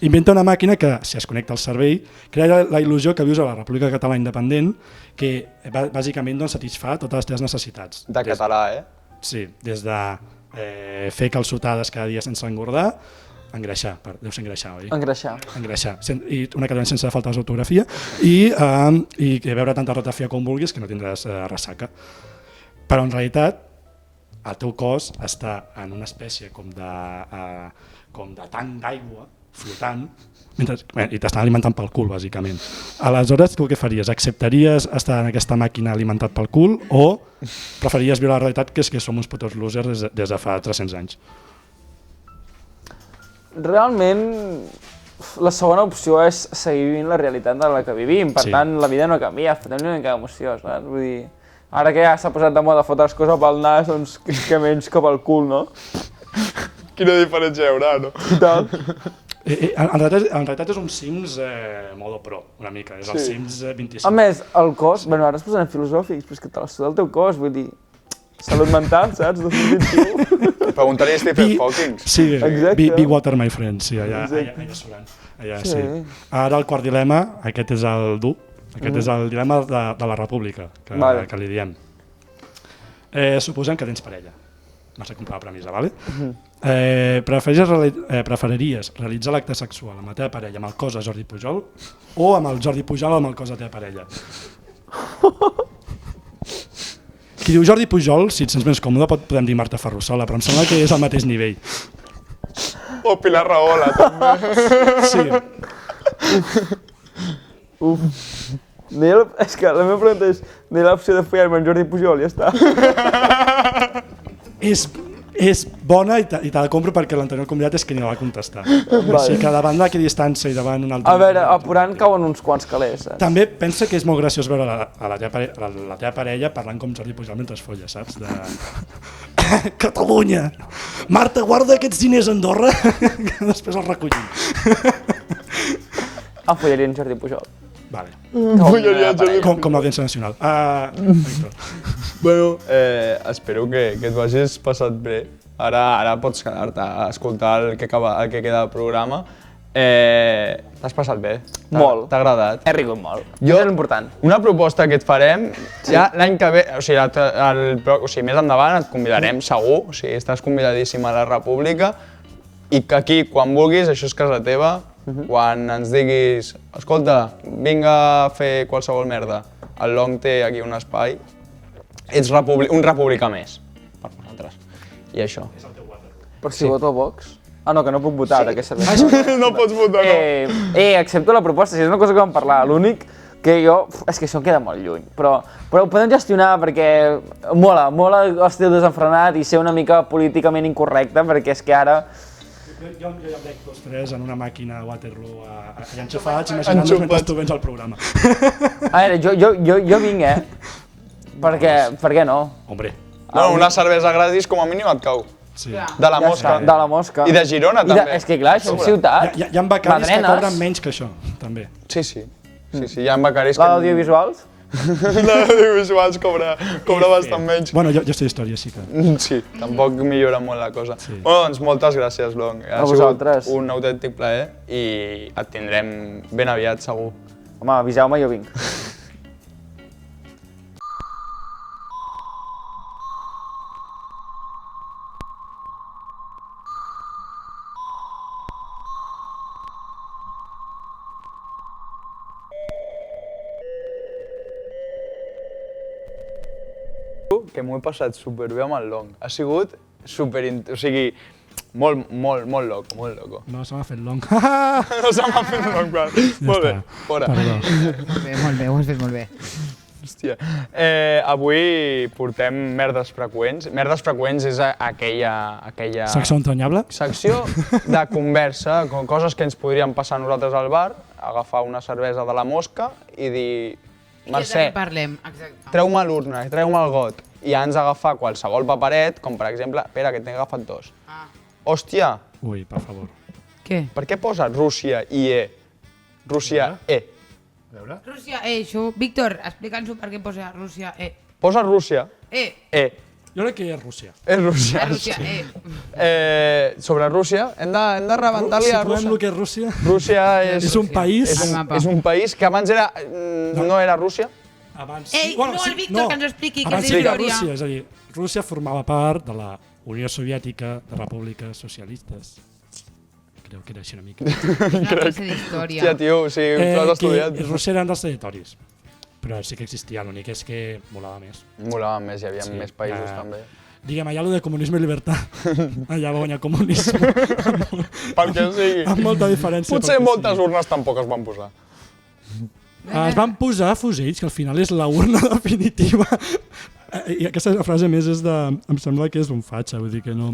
inventa una màquina que, si es connecta al cervell, crea la il·lusió que vius a la República Catalana Independent, que bàsicament doncs, satisfà totes les teves necessitats. De català, eh? Sí, des de fer calçotades cada dia sense engordar, engreixar, deu ser engreixar, oi? Engreixar. I una cadena sense falta d'ortografia i beure tanta ratafia com vulguis que no tindràs ressaca. Però en realitat el teu cos està en una espècie com de tanc d'aigua flotant i t'estan alimentant pel cul, bàsicament. Aleshores, tu què faries? Acceptaries estar en aquesta màquina alimentat pel cul o preferiries viure la realitat, que és que som uns putos losers des de fa 300 anys? Realment, la segona opció és seguir vivint la realitat de la que vivim, per tant, la vida no ha canviat, tenim una mica d'emoció, saps? Vull dir, ara que ja s'ha posat de moda fotre les coses pel nas, doncs que menys que pel cul, no? Quina diferència hi haurà, no? Total. En realitat és un Sims modo pro, una mica, és el Sims 25. A més, el cos, bueno, ara es posen filosòfics, però és que te l'estuda el teu cos, vull dir, salut mental, saps? 2021. Preguntar-li a Stephen Hawking. Sí, exacte. Be water, my friend, sí, allà surant. Sí. Ara el quart dilema, aquest és el dur, aquest és el dilema de la república, que li diem. Suposem que tens parella, M'has de comprar la premissa, vale? Preferiries realitzar l'acte sexual amb la teva parella amb el cos de Jordi Pujol o amb el Jordi Pujol amb el cos de la teva parella? Qui diu Jordi Pujol, si et sents més còmode, podem dir Marta Ferrusola, però em sembla que és al mateix nivell. O Pilar Rahola, també. Sí. És que la meva pregunta és, ni l'opció de follar-me amb Jordi Pujol, ja està. És bona i te la compro perquè l'anterior convidat és que ni la va contestar. Així que davant d'equidistància i davant un altre... A veure, a Purant cauen uns quants calés. També pensa que és molt graciós veure la teva parella parlant com Jordi Pujol mentre es folla, saps? Catalunya! Marta, guarda aquests diners a Andorra que després els recollim. Em follaria en Jordi Pujol. Vale. Com l'Audiència Nacional. Bueno, espero que t'ho hagis passat bé. Ara pots quedar-te a escoltar el que queda del programa. T'has passat bé? Molt. T'ha agradat? He rigut molt. Això és important. Una proposta que et farem, ja l'any que ve, o sigui, més endavant et convidarem segur, o sigui, estàs convidadíssim a la República i que aquí, quan vulguis, això és casa teva, quan ens diguis, escolta, vinga a fer qualsevol merda, el Long té aquí un espai, ets un republicà més per nosaltres. I això. Però si voto a Vox... Ah, no, que no puc votar, de què serveix? No pots votar, no. Accepto la proposta, si és una cosa que vam parlar. L'únic que jo... És que això em queda molt lluny, però ho podem gestionar perquè mola l'estil desenfrenat i ser una mica políticament incorrecte, perquè és que ara... Jo ja em veig tots tres en una màquina Waterloo allà enxufats, imaginant-nos mentre tu vens al programa. A veure, jo vinc, Per què no? Hombre. No, una cervesa gratis com a mínim et cau. Sí. De la Mosca. De la Mosca. I de Girona, també. És que clar, això és ciutat. Hi ha becaris que cobren menys que això, també. Sí, hi ha becaris que... L'audiovisuals? L'audiovisuals cobra bastant menys. Bueno, jo sé història, sí que... Sí, tampoc millora molt la cosa. Sí. Bueno, doncs moltes gràcies, Long. A vosaltres. Ha sigut un autèntic plaer i et tindrem ben aviat, segur. Home, aviseu-me, jo vinc. Que m'ho he passat superbé amb el Long. Ha sigut o sigui, molt loco. No, se m'ha fet long. No se m'ha fet long, clar. Molt bé, fora. Molt bé, ho has fet molt bé. Hòstia. Avui portem Merdes Freqüents. Merdes Freqüents és aquella... Secció entranyable? Secció de conversa, coses que ens podrien passar a nosaltres al bar, agafar una cervesa de la Mosca i dir... Mercè, Parlem, exacte. treu-me l'urna, treu-me el got. I ja ens agafar qualsevol paperet, com per exemple, espera, que t'he agafat dos. Hòstia, Ui, per favor. Què? per què posa Rússia i E? Rússia E. A veure? Rússia, això. Víctor, explica'ns-ho per què posa Rússia, Posa Rússia, E. Jo crec que és Rússia. És Rússia. Rússia, Sobre Rússia, hem de rebentar-li a Situem el Rússia. que és Rússia. Rússia És un país... és un país que abans era... no era Rússia. Abans, Ei, no, el Víctor, que ens ho expliqui, que abans és era història. Rússia, és a dir, Rússia formava part de la Unió Soviètica de Repúbliques Socialistes. Crec que era així una mica. És una classe d'història. Hòstia, tio, o sigui, tu has estudiat. Que Rússia eren dels territoris, però sí que existia, l'únic és que molava més. Molava més, hi havia Sí, més països també. Diguem, allà allò de comunisme i llibertat, allà va guanyar comunisme. Perquè sigui. Amb molta diferència. Potser perquè moltes sí. urnes tampoc es van posar. Es van posar fusells, que al final és la urna definitiva. I aquesta frase més és de... Em sembla que és d'un fatxa, vull dir que no...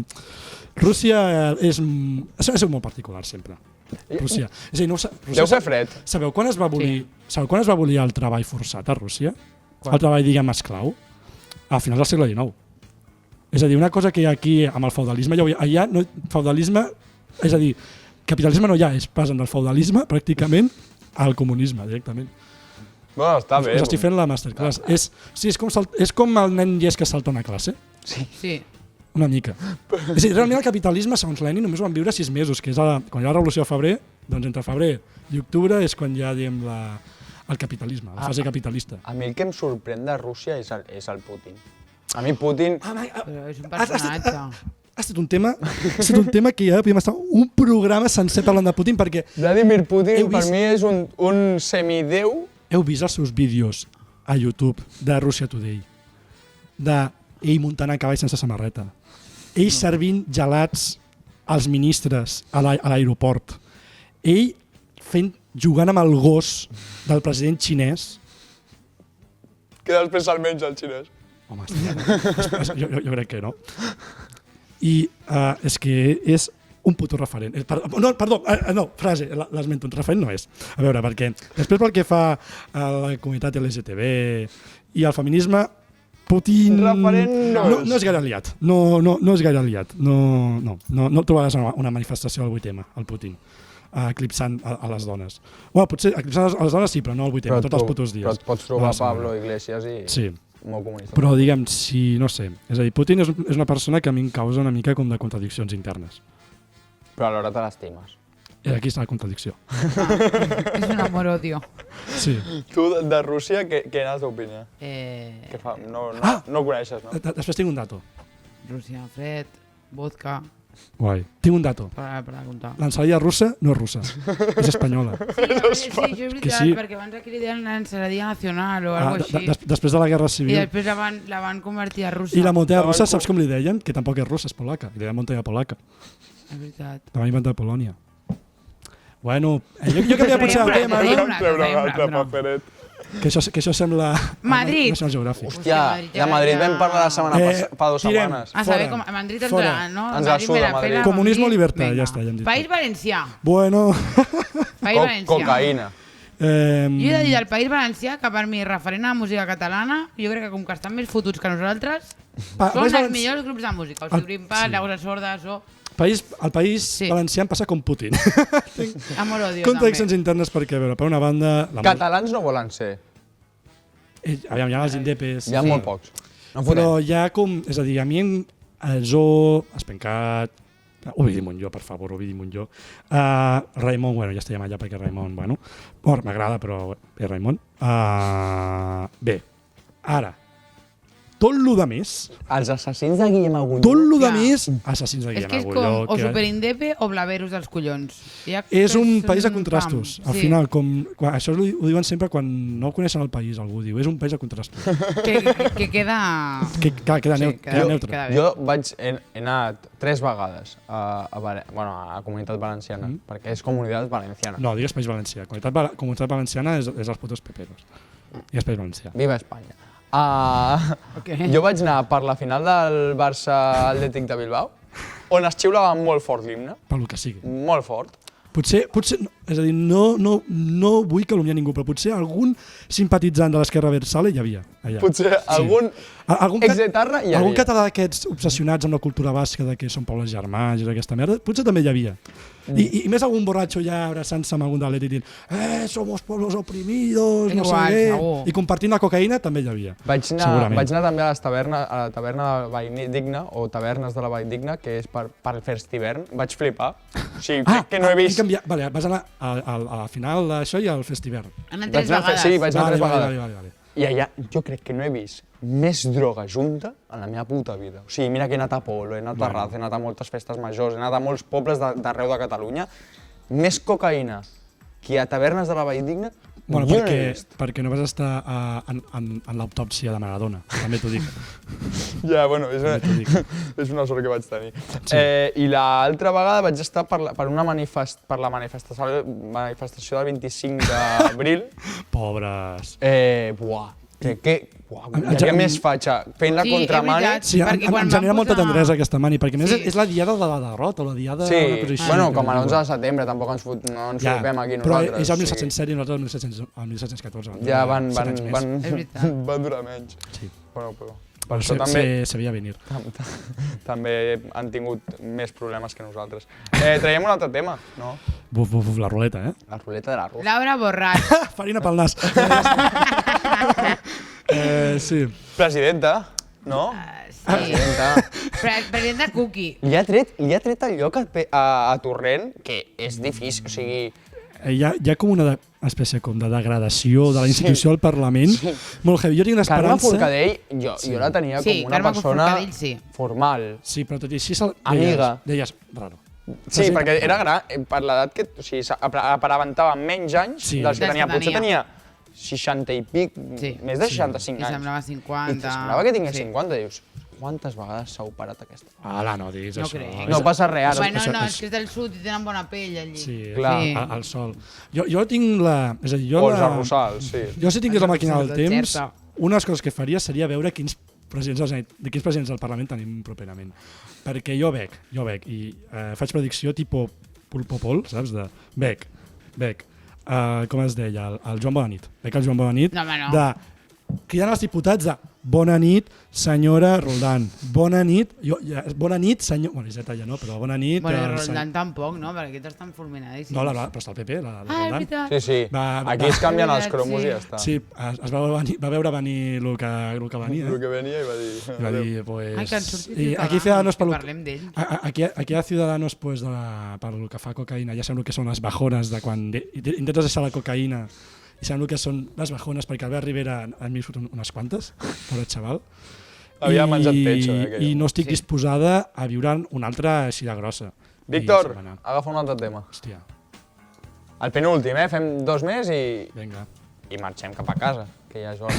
Rússia és... Això ha sigut molt particular, sempre. Rússia. És a dir, no, Rússia, Deu fer fred. Sabeu quan es va abolir, sabeu quan es va abolir el treball forçat a Rússia? El treball, diguem, esclau? A finals del segle XIX. És a dir, una cosa que hi ha aquí amb el feudalisme, allà no, feudalisme, és a dir, capitalisme no hi ha, és passen del feudalisme pràcticament al comunisme, directament. Bueno, està bé. Us estic fent la masterclass. És com el nen llest que salta una classe, Sí. una mica. És a dir, realment el capitalisme, segons Lenin, només van viure 6 mesos, que és quan hi ha la revolució de febrer, doncs entre febrer i octubre és quan hi ha, diguem, el capitalisme, la fase capitalista. A mi el que em sorprèn de Rússia és el Putin. A mi Putin... Però és un personatge. Ha estat un tema que ja podríem estar un programa sencer parlant de Putin perquè Vladimir Putin per mi és un semideu. heu vist els seus vídeos a YouTube de Russia Today, d'ell muntant a cavall sense samarreta, ell servint gelats als ministres a l'aeroport, ell jugant amb el gos del president xinès. Que després se'l menja el xinès. Home, jo crec que no. I és que és un puto referent. No, frase, l'esmento, un referent no és. A veure, perquè després pel que fa a la comunitat LGTB i al feminisme, Putin Referent no és gaire aliat. No és gaire aliat. No el trobaràs a una manifestació del 8M, el Putin, eclipsant a les dones. Bueno, potser eclipsant a les dones sí, però no al 8M, tots els putos dies. Però et pots trobar Pablo Iglesias i... Sí. Molt comunista. Però diguem, si no sé, és a dir, Putin és una persona que a mi em causa una mica com de contradiccions internes. Però alhora te l'estimes. I aquí està la contradicció. És un amor-odio. Sí. Tu, de Rússia, què n'has d'opinió? Què fa? No ho coneixes, no? Després tinc un dato. Rússia, fred, vodka, Guai. Tinc un dato. per comptar. L'ensalada russa no és russa, és espanyola. Sí, això és veritat, Que sí. perquè abans aquí li deien l'ensaladilla nacional o alguna cosa així. Després de la Guerra I Civil. després la van convertir a russa. I la montaña russa, saps com li deien? Que tampoc és russa, és polaca. Li deien montaña polaca. És veritat. La van inventar a Polònia. Bueno, jo canvia potser el tema, Traiem no? una, Treure un traiem altre una. paperet. Que això sembla... Madrid. National Geographic. Hòstia, de Madrid vam parlar la setmana fa 2 tirem. setmanes. A saber Fora. com a Madrid ens Fora. la, no? Ens la Madrid suda, me la Madrid. pela, Comunismo o Madrid. libertad, Vinga. ja està, ja hem dit País tot. Valencià. Bueno... País Valencià. Cocaïna. Jo he de dir del País Valencià que per mi, referent a la música catalana, jo crec que com que estan més fotuts que nosaltres, són els millors grups de música. O sigui, Grimpa, La Gosa Sorda, el país Sí. valencià em passa com Putin. amor-odio Contradiccions també. internes perquè, a veure, per una banda... Catalans no volen ser. Aviam, hi ha els indepes... Hi ha molt pocs. No podem. Però hi ha com... És a dir, a mi Zo, Espencat... Ovidi Montllor, per favor, Ovidi Montllor. Raimon, bueno, ja estem allà perquè Raimon, bueno... M'agrada, però és Raimon. Bé, ara, tot lo de més... Els assassins de Guillem Agulló. Tot lo de Clar. més... Assassins de És Guillem que és Agulló... com o superindepe o blaveros dels collons. És un país de contrastos. pam. Al Sí. final, això ho diuen sempre quan no coneixen el país, algú diu, és un país de contrastos. Que queda... Queda Sí, neutre. queda bé. Jo he anat 3 vegades a Comunitat Valenciana, perquè és Comunitat Valenciana. No, digues País Valencià. Comunitat Valenciana és els putos peperos. I és País Valencià. Viva Espanya. Jo vaig anar per la final del Barça Atlètic de Bilbao, on es xiulava molt fort l'himne, Pel que sigui. molt fort. Potser, és a dir, no vull calumniar ningú, però potser algun simpatitzant de l'esquerra versale hi havia allà. Potser algun exetarra hi Algun havia. català d'aquests obsessionats amb la cultura basca, de que són pobles germans i aquesta merda, potser també hi havia. I més algun borratxo ja abraçant-se amb algun de l'Atlètic dient somos pueblos oprimidos, no Igual, sé què. segur. I compartint la cocaïna també hi havia. Vaig Segurament. anar també a la taverna de Valldigna, o tavernes de la Valldigna, que és per Festivern. Vaig flipar. O sigui, que no he vist... Vale, vas anar a la final d'això i al festival. Han anat Vaig 3 anar a fer- vegades. sí, vaig anar 3 vegades. Vale. I allà jo crec que no he vist més droga junta en la meva puta vida. O sigui, mira que he anat a Polo, he anat a Raz, he anat a moltes festes majors, he anat a molts pobles d'arreu de Catalunya. Més cocaïna que a tavernes de la Valldigna, Bueno, jo no he vist. perquè no vas estar en l'autòpsia de Maradona, també t'ho dic. Ja, bueno, t'ho dic. és una sort que vaig tenir. I l'altra vegada vaig estar per la manifestació del 25 d'abril. Pobres. Què més faig? Fent la Sí, contramani. és veritat. Sí, Perquè quan em genera van molta posar- tendresa aquesta mani, perquè a més Sí. és la diada de la derrota, o la diada Sí, d'una cosa així. bueno, que com a l'11 diuen. de setembre, tampoc no ens fotpem aquí però nosaltres. és el o sigui, 1707 i nosaltres el 1714. Ja van Set anys més. És veritat. van durar menys. Sí. Bueno, però Però això també, se veia venir. també han tingut més problemes que nosaltres. Traiem un altre tema, no? Buf, buf, buf, la ruleta, eh? La ruleta de l'arròs. Laura Borràs. Farina pel nas. Sí. Presidenta, no? Sí. Presidenta. President de Cookie. Li ha tret el lloc a Torrent, que és difícil, o sigui, hi ha com una espècie com de degradació de la institució del Parlament. Molt heavy. Jo tinc Carme l'esperança... Forcadell, jo la tenia com una Carme persona Forcadell, sí. formal. Sí, però tot i així... Amiga. Deies, raro. Sí, perquè era gran, per l'edat que... O sigui, aparentava menys anys dels que tenia. Potser tenia 60 i pic, més de 65 anys. I semblava 50. I semblava que tingués 50, dius... Quantes vegades s'ha operat aquesta? Ala, no diguis No això. crec. No passa res ara. Bueno, no, és que és del sud i tenen bona pell allí. Sí, clar. Al sol. Jo tinc la... És a dir, jo O els arrossals, sí. Jo si tingués la màquina del Tot temps, certa. una de les coses que faria seria veure quins presidents del Parlament tenim properament. Perquè jo veig, i faig predicció tipus pulpopol, saps? Veig, com es deia, el Joan Bonanit. Veig el Joan Bonanit No, home, no. cridant els diputats de bona nit, senyora Roldán. Bona nit, bona nit, senyor... Bueno, Iseta ja no, però bona nit... Bueno, Roldán tampoc, no? Perquè aquests estan fulminadíssims. No, però està el PP, la és Roldán. veritat. Sí. Aquí es canvien els cromos i ja està. Sí, es va veure venir el que venia. El que venia i va dir... I va dir, pues... Ai, que han sortit i aquí Ciudadanos, Ciudadanos... que parlem d'ells. Aquí a Ciudadanos, pues, per el que fa cocaïna, ja sembla que són les bajones de quan intentes deixar la cocaïna i sembla que són les bajones perquè Albert Rivera han viscut unes quantes, per el xaval. Havia menjat pecho, I no estic disposada a viure una altra així de grossa. Víctor, agafa un altre tema. Hòstia, El penúltim, fem 2 més vinga. i marxem cap a casa, que ja és hora.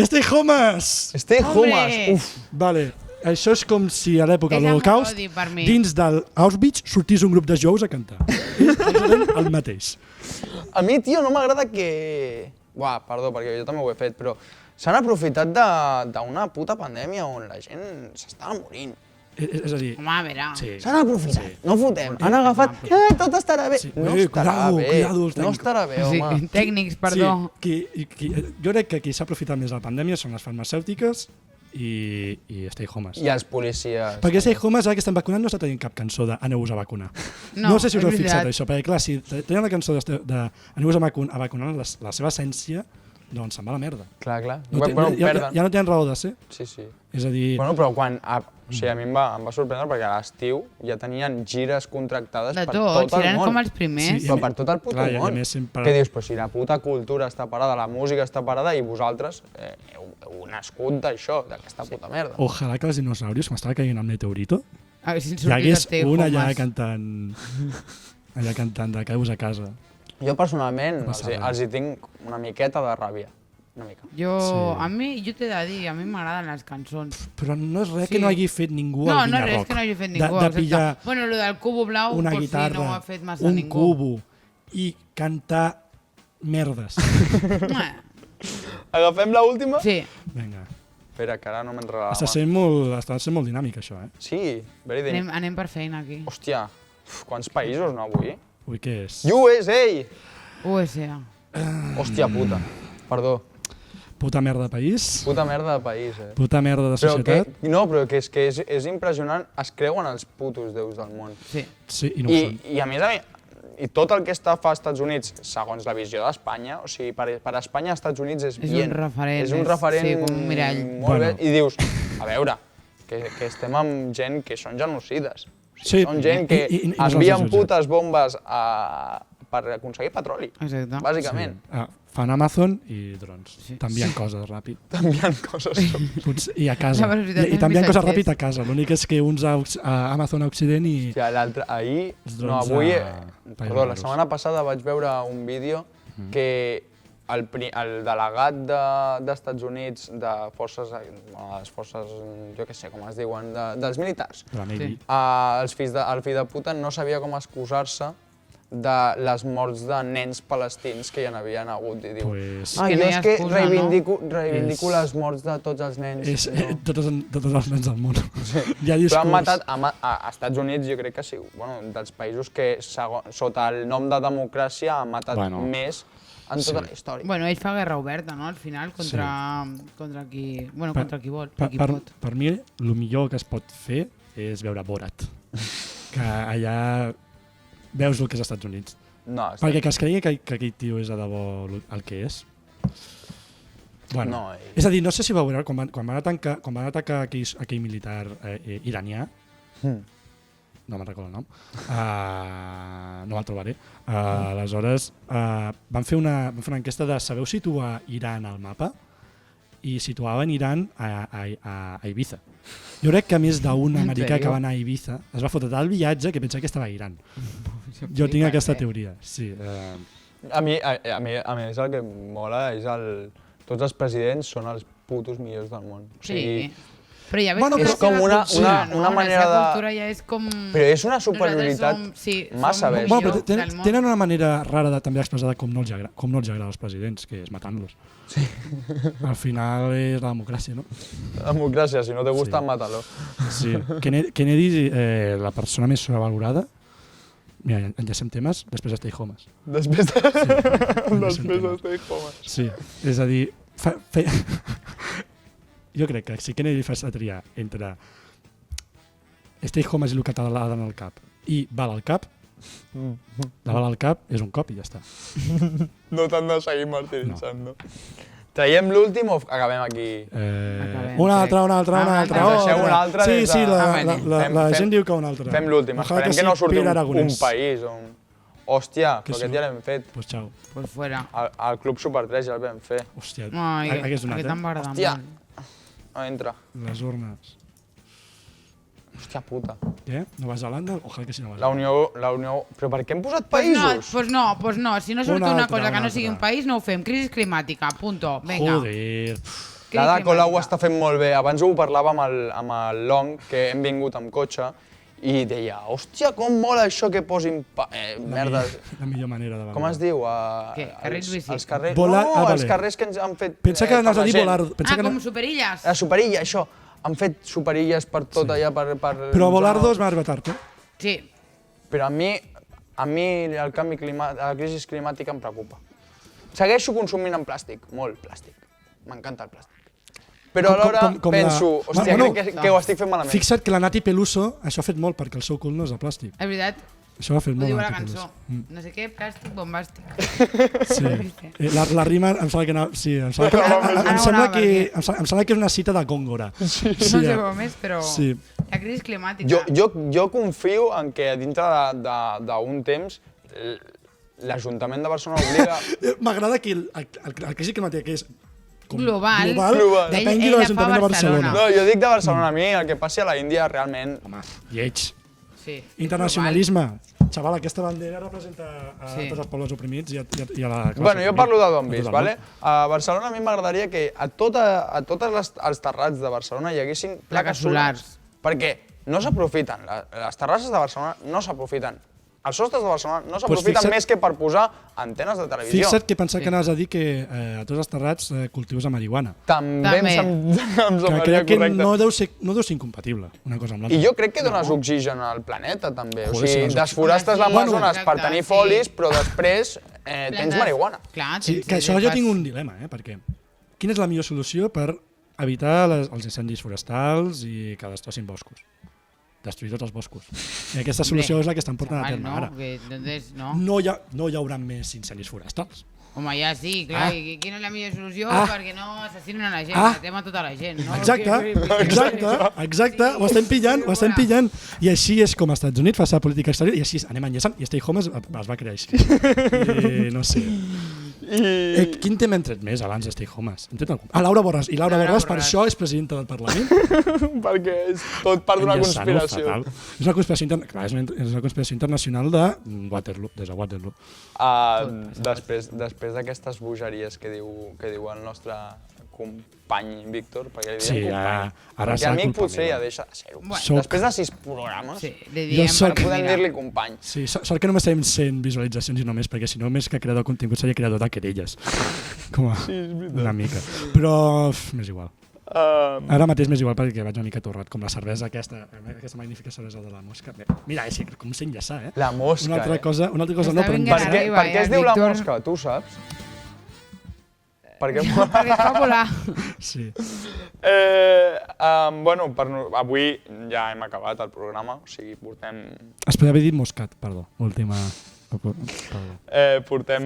Stay Homes! Stay Hombre! Homes! Uf! Vale, això és com si a l'època És de l'Holocaust, amor-odi per mi. dins del Auschwitz, sortís un grup de jous a cantar. És exactament el mateix. A mi, tio, no m'agrada que... Buah, perdó, perquè jo també ho he fet, però s'han aprofitat d'una puta pandèmia on la gent s'estava morint. És a dir... Home, a veure. Sí. S'han aprofitat, no fotem. Han agafat, tot estarà bé. Sí. No estarà bé, cuidado, els no tècnics. estarà bé, Sí, home. tècnics, perdó. Sí, jo crec que qui s'ha aprofitat més de la pandèmia són les farmacèutiques i Stay Homes. I els policies. Perquè Stay Homes, ara que estan vacunant, no està tenint cap cançó de aneu-vos a vacunar. No, sé si us heu és fixat veritat. això, perquè clar, si tenen la cançó de aneu-vos a vacunar la seva essència, doncs se'n va a la merda. Clar. No Bueno, perden. ja no tenen raó de ser. Sí. És a dir... Bueno, però quan... O sigui, a mi em va sorprendre perquè a l'estiu ja tenien gires contractades De per tot, tot el eren món. com els primers. Sí, Però per tot el puto Clar, i a món. més sempre- Què dius? Però si la puta cultura està parada, la música està parada i vosaltres heu nascut d'això, d'aquesta puta merda. Ojalà que els dinosaurios, com estava caient amb Meteorito, A veure si ens hi sortís hagués Stay un Homes. allà cantant de quedeu-vos a casa. Jo personalment passa res. els hi tinc una miqueta de ràbia. Una mica. Jo t'he de dir, a mi m'agraden les cançons. Però no és res Sí. que no hagi fet ningú No, al no és Vinyarroc. res que no hagi fet ningú. De excepte- pillar Bueno, lo del cubo blau, una pues guitarra, sí, no ho ha fet massa un ningú. cubo i cantar merdes. Agafem l'última? Sí. Vinga. Espera, que ara no m'enrere Està sent molt dinàmic, això, eh? Sí, very dinàmic. Anem per feina aquí. Hòstia, quants països, no, avui? Ui, què és? USA! USA. Hòstia puta. Perdó. Puta merda de país, Puta merda de país, puta merda de Però que, societat. no, però que és impressionant. Es creuen els putos déus del món. Sí. Sí, i no ho són. I a més, i tot el que està fa als Estats Units, segons la visió d'Espanya, o sigui, per Espanya, als Estats Units és És bien. un referent, És un referent sí, com un mirall. molt Bueno. bé. I dius, a veure, que estem amb gent que són genocides. O Sí, sigui, són gent que i no se'ls envien jutja. putes bombes per aconseguir petroli, Exacte. bàsicament. Fan Amazon i drons. Sí. T'envien coses ràpid. T'envien coses. I a casa. La velocitat I dels t'envien coses missatgers. ràpid a casa. L'únic és que uns a Amazon a Occident i... Hòstia, l'altre, ahir, Els no, drons avui, a perdó, la Països setmana passada vaig veure un vídeo que el delegat d'Estats Units de forces, les forces, jo què sé com es diuen, dels militars, De la Navy. el fill de puta no sabia com excusar-se de les morts de nens palestins que hi havien hagut i diu Pues, ah, que jo no hi és ha que excusa, reivindico És- les morts de tots els nens. és no. totes els nens del món. Hi ha Però discurs. han matat a Estats Units, jo crec que sí, bueno, dels països que sota el nom de democràcia han matat Bueno, més en tota sí. la història. Bueno, ell fa guerra oberta, no?, al final, contra qui... Bueno, Per- contra qui vol, per qui pot. Per mi, el millor que es pot fer és veure Borat. Que allà veus el que és als Estats Units. No, Perquè que es cregui que aquell tio és de debò el que és. Bueno, No, és a dir, no sé si veureu, quan van atacar aquell militar iranià, no me'n recordo el nom, no me'l trobaré. Aleshores, van fer una enquesta de sabeu situar Iran al mapa? I situaven Iran a Ibiza. Jo crec que més d'un americà que va anar a Ibiza es va fotre tal viatge que pensava que estava a Iran. Jo tinc aquesta teoria, sí. A mi el que em mola és tots els presidents són els putos millors del món. O sigui, però ja veig Bueno, com és com una manera La de... cultura ja és com... Però és una superioritat massa bèstia. Bueno, però tenen una manera rara de també expressar com no els agrada als presidents, que és matant-los. Sí. Al final és la democràcia, no? Democràcia, si no te gusta, mátalo. Sí. Kennedy, la persona més sobrevalorada. Mira, enllacem temes, després Stay Homes. Després de Stay Homes. Sí, és a dir, jo crec que si Kennedy fas a triar entre Stay Homes i el que t'ha en el cap i bala al cap, la bala al cap és un cop i ja està. No t'han de seguir martiritzant, no? Traiem l'últim o acabem aquí? Una altra. Deixeu una altra. Sí, la gent diu que una altra. Fem l'últim, esperem que no surti un país on... Hòstia, però aquest ja l'hem fet. Pues xau. Pues fuera. Al Club Super 3 ja el vam fer. Hòstia, Ai, hagués donat, aquest em va agradar Hòstia. molt. No entra. Les urnes. Hòstia puta. Què? Nova Zelanda? Ojalà que sí Nova La Zelanda. Unió... Però per què hem posat Pues països? no. Si no surt Una una altra, cosa que una no sigui un altra. país, no ho fem. Crisi climàtica, punto. Vinga. Joder. La de Colau ho està fent molt bé. Abans ho parlàvem amb el Long, que hem vingut amb cotxe, i deia, hòstia, com mola això que posin merdes. La millor manera de Com es diu? Què? Carrils bici? Els carrers... Volar- No, vale. els carrers que ens han fet... Pensa que per anaves a la dir gent. volar... Com superilles? La superilla, això. Han fet superilles per tot allà, per... Però Volardo es va arribar tard, Sí. Però a mi el canvi climàtic, la crisi climàtica em preocupa. Segueixo consumint en plàstic, molt plàstic. M'encanta el plàstic. Però alhora penso, hòstia, crec que ho estic fent malament. Fixa't que la Nati Peluso això ha fet molt perquè el seu cul no és de plàstic. És veritat, Això ho ha fet ho molt diu la la Nati cançó. Peluso. No sé què, plàstic, bombàstic. Sí. La rima em sembla que no, sí, em sembla que és una cita de Góngora. No sé com és, però Sí. la crisi climàtica. Jo confio en que dintre d'un temps l'Ajuntament de Barcelona obliga... M'agrada que el crisi climàtic que és Global. depengui de l'Ajuntament de Barcelona. No, jo dic de Barcelona, a mi el que passi a la Índia realment... Home, lleig. Sí. Internacionalisme. Xaval, aquesta bandera representa a Sí. tots els pobles oprimits i a la classe Bueno, jo parlo de zombis, a tot el vale? món. A Barcelona a mi m'agradaria que a tots els terrats de Barcelona hi haguessin Plaques solars. Perquè no s'aprofiten, les terrasses de Barcelona no s'aprofiten. Els sostres de Barcelona no s'aprofiten fixa't- més que per posar antenes de televisió. Fixa't que pensava que anaves a dir que a tots els terrats cultius a marihuana. També em Que semblaria crec que correcte. no deu ser incompatible una cosa amb l'altra. I jo crec que dones oxigen al planeta, també. O Joder, si sigui, dones desforestes oxigen. l'Amazones Bueno, per exacte, tenir sí. folis, però després tens Plantes. marihuana. Clar, Sí, que això jo tinc un dilema, perquè quina és la millor solució per evitar els incendis forestals i que destrossin boscos? Destruir tots els boscos. I aquesta solució és la que estan portant a terme ara. No. No hi haurà més incendis forestals. Home, ja sí, clar. I quina és la millor solució? Perquè no assassinen a la gent, matem a tota la gent, no? Exacte, ho estem pillant. I així és com als Estats Units fa la política exterior i així anem enllaçant i Stay Home es va crear així. I no sé. Quin tema hem tret més abans de Stay Home? Laura Borràs. I Laura Borràs per això és presidenta del Parlament. Perquè és tot part d'una conspiració. És una conspiració internacional de Waterloo, des de Waterloo. Després d'aquestes bogeries que diu el nostre company Víctor, perquè li diem company. Perquè amic potser ja deixa de ser-ho. Després de 6 programes, podem dir-li company. Sí, sort que només tenim 100 visualitzacions i només, perquè si no, més que creador de contingut seria creador de querelles. Com a una mica. Però m'és igual. Ara mateix m'és igual perquè vaig una mica torrat, com la cervesa aquesta magnífica cervesa de la Mosca. Mira, com sé enllaçar, La Mosca, Una altra cosa no, però... Per què es diu la Mosca? Tu saps? Perquè es fa volar. Sí. Bueno, avui ja hem acabat el programa, o sigui, portem... Es podria haver dit Moscat, perdó, última... Portem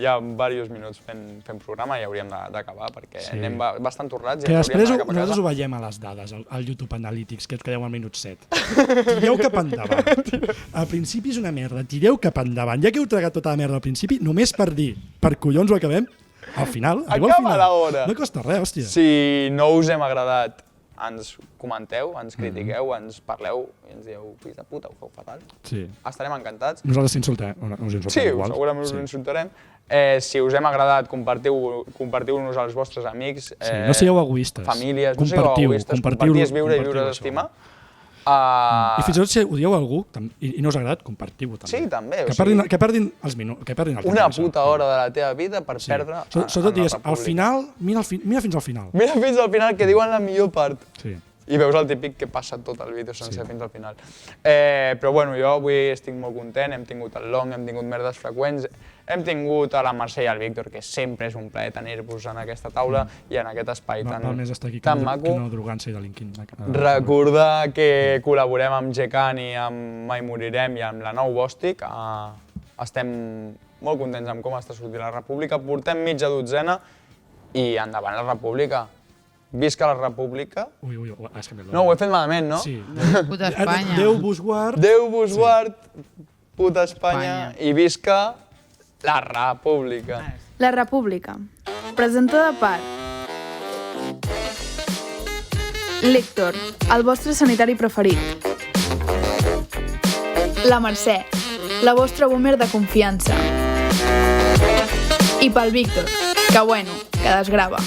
ja diversos minuts fent programa i hauríem d'acabar perquè anem bastant torrats i Que ens hauríem després d'anar cap a nosaltres casa. ho veiem a les dades, al YouTube Analytics, que et quedeu al minut 7. Tireu cap endavant. Al principi és una merda, tireu cap endavant. Ja que heu tragat tota la merda al principi, només per dir, per collons ho acabem, al final, arriba al Acaba final. l'hora. No costa res, hòstia. Si no us hem agradat, ens comenteu, ens critiqueu, ens parleu i ens dieu, fills de puta, ho feu fatal. Sí. Estarem encantats. Nosaltres t'insultem, us insultem Sí, igual. segurament us insultarem. Si us hem agradat, compartiu-nos als vostres amics, No sigueu egoistes. famílies, no sigueu egoistes, compartir és viure i viure és estimar. I fins i tot si odieu algú i no us ha agradat, compartiu-ho també. Sí, també. Que perdin els minuts, que perdin el temps. Una puta hora de la teva vida per perdre Sobretot digues, en la al República. final, mira fins al final. Mira fins al final, que diuen la millor part. Sí. I veus el típic que passa tot el vídeo sense fins al final. Però bueno, jo avui estic molt content, hem tingut el Long, hem tingut merdes freqüents, hem tingut a la Mercè i al Víctor, que sempre és un plaer tenir-vos en aquesta taula i en aquest espai Val més estar aquí tan que maco. no drogant-se i delinquint. Recordar que col·laborem amb Gecan i amb Mai Morirem i amb la Nou Bòstic. Estem molt contents amb com està sortint la República, portem mitja dotzena i endavant la República. Visca la República. Ui, has canviat l'ordre. No, ho he fet malament, no? Sí. Puta Espanya. Déu vos guard. Déu vos guard, puta Espanya, i visca la República. La República, presentada per Lector, el vostre sanitari preferit. La Mercè, la vostra boomer de confiança. I pel Víctor, que bueno, que desgrava.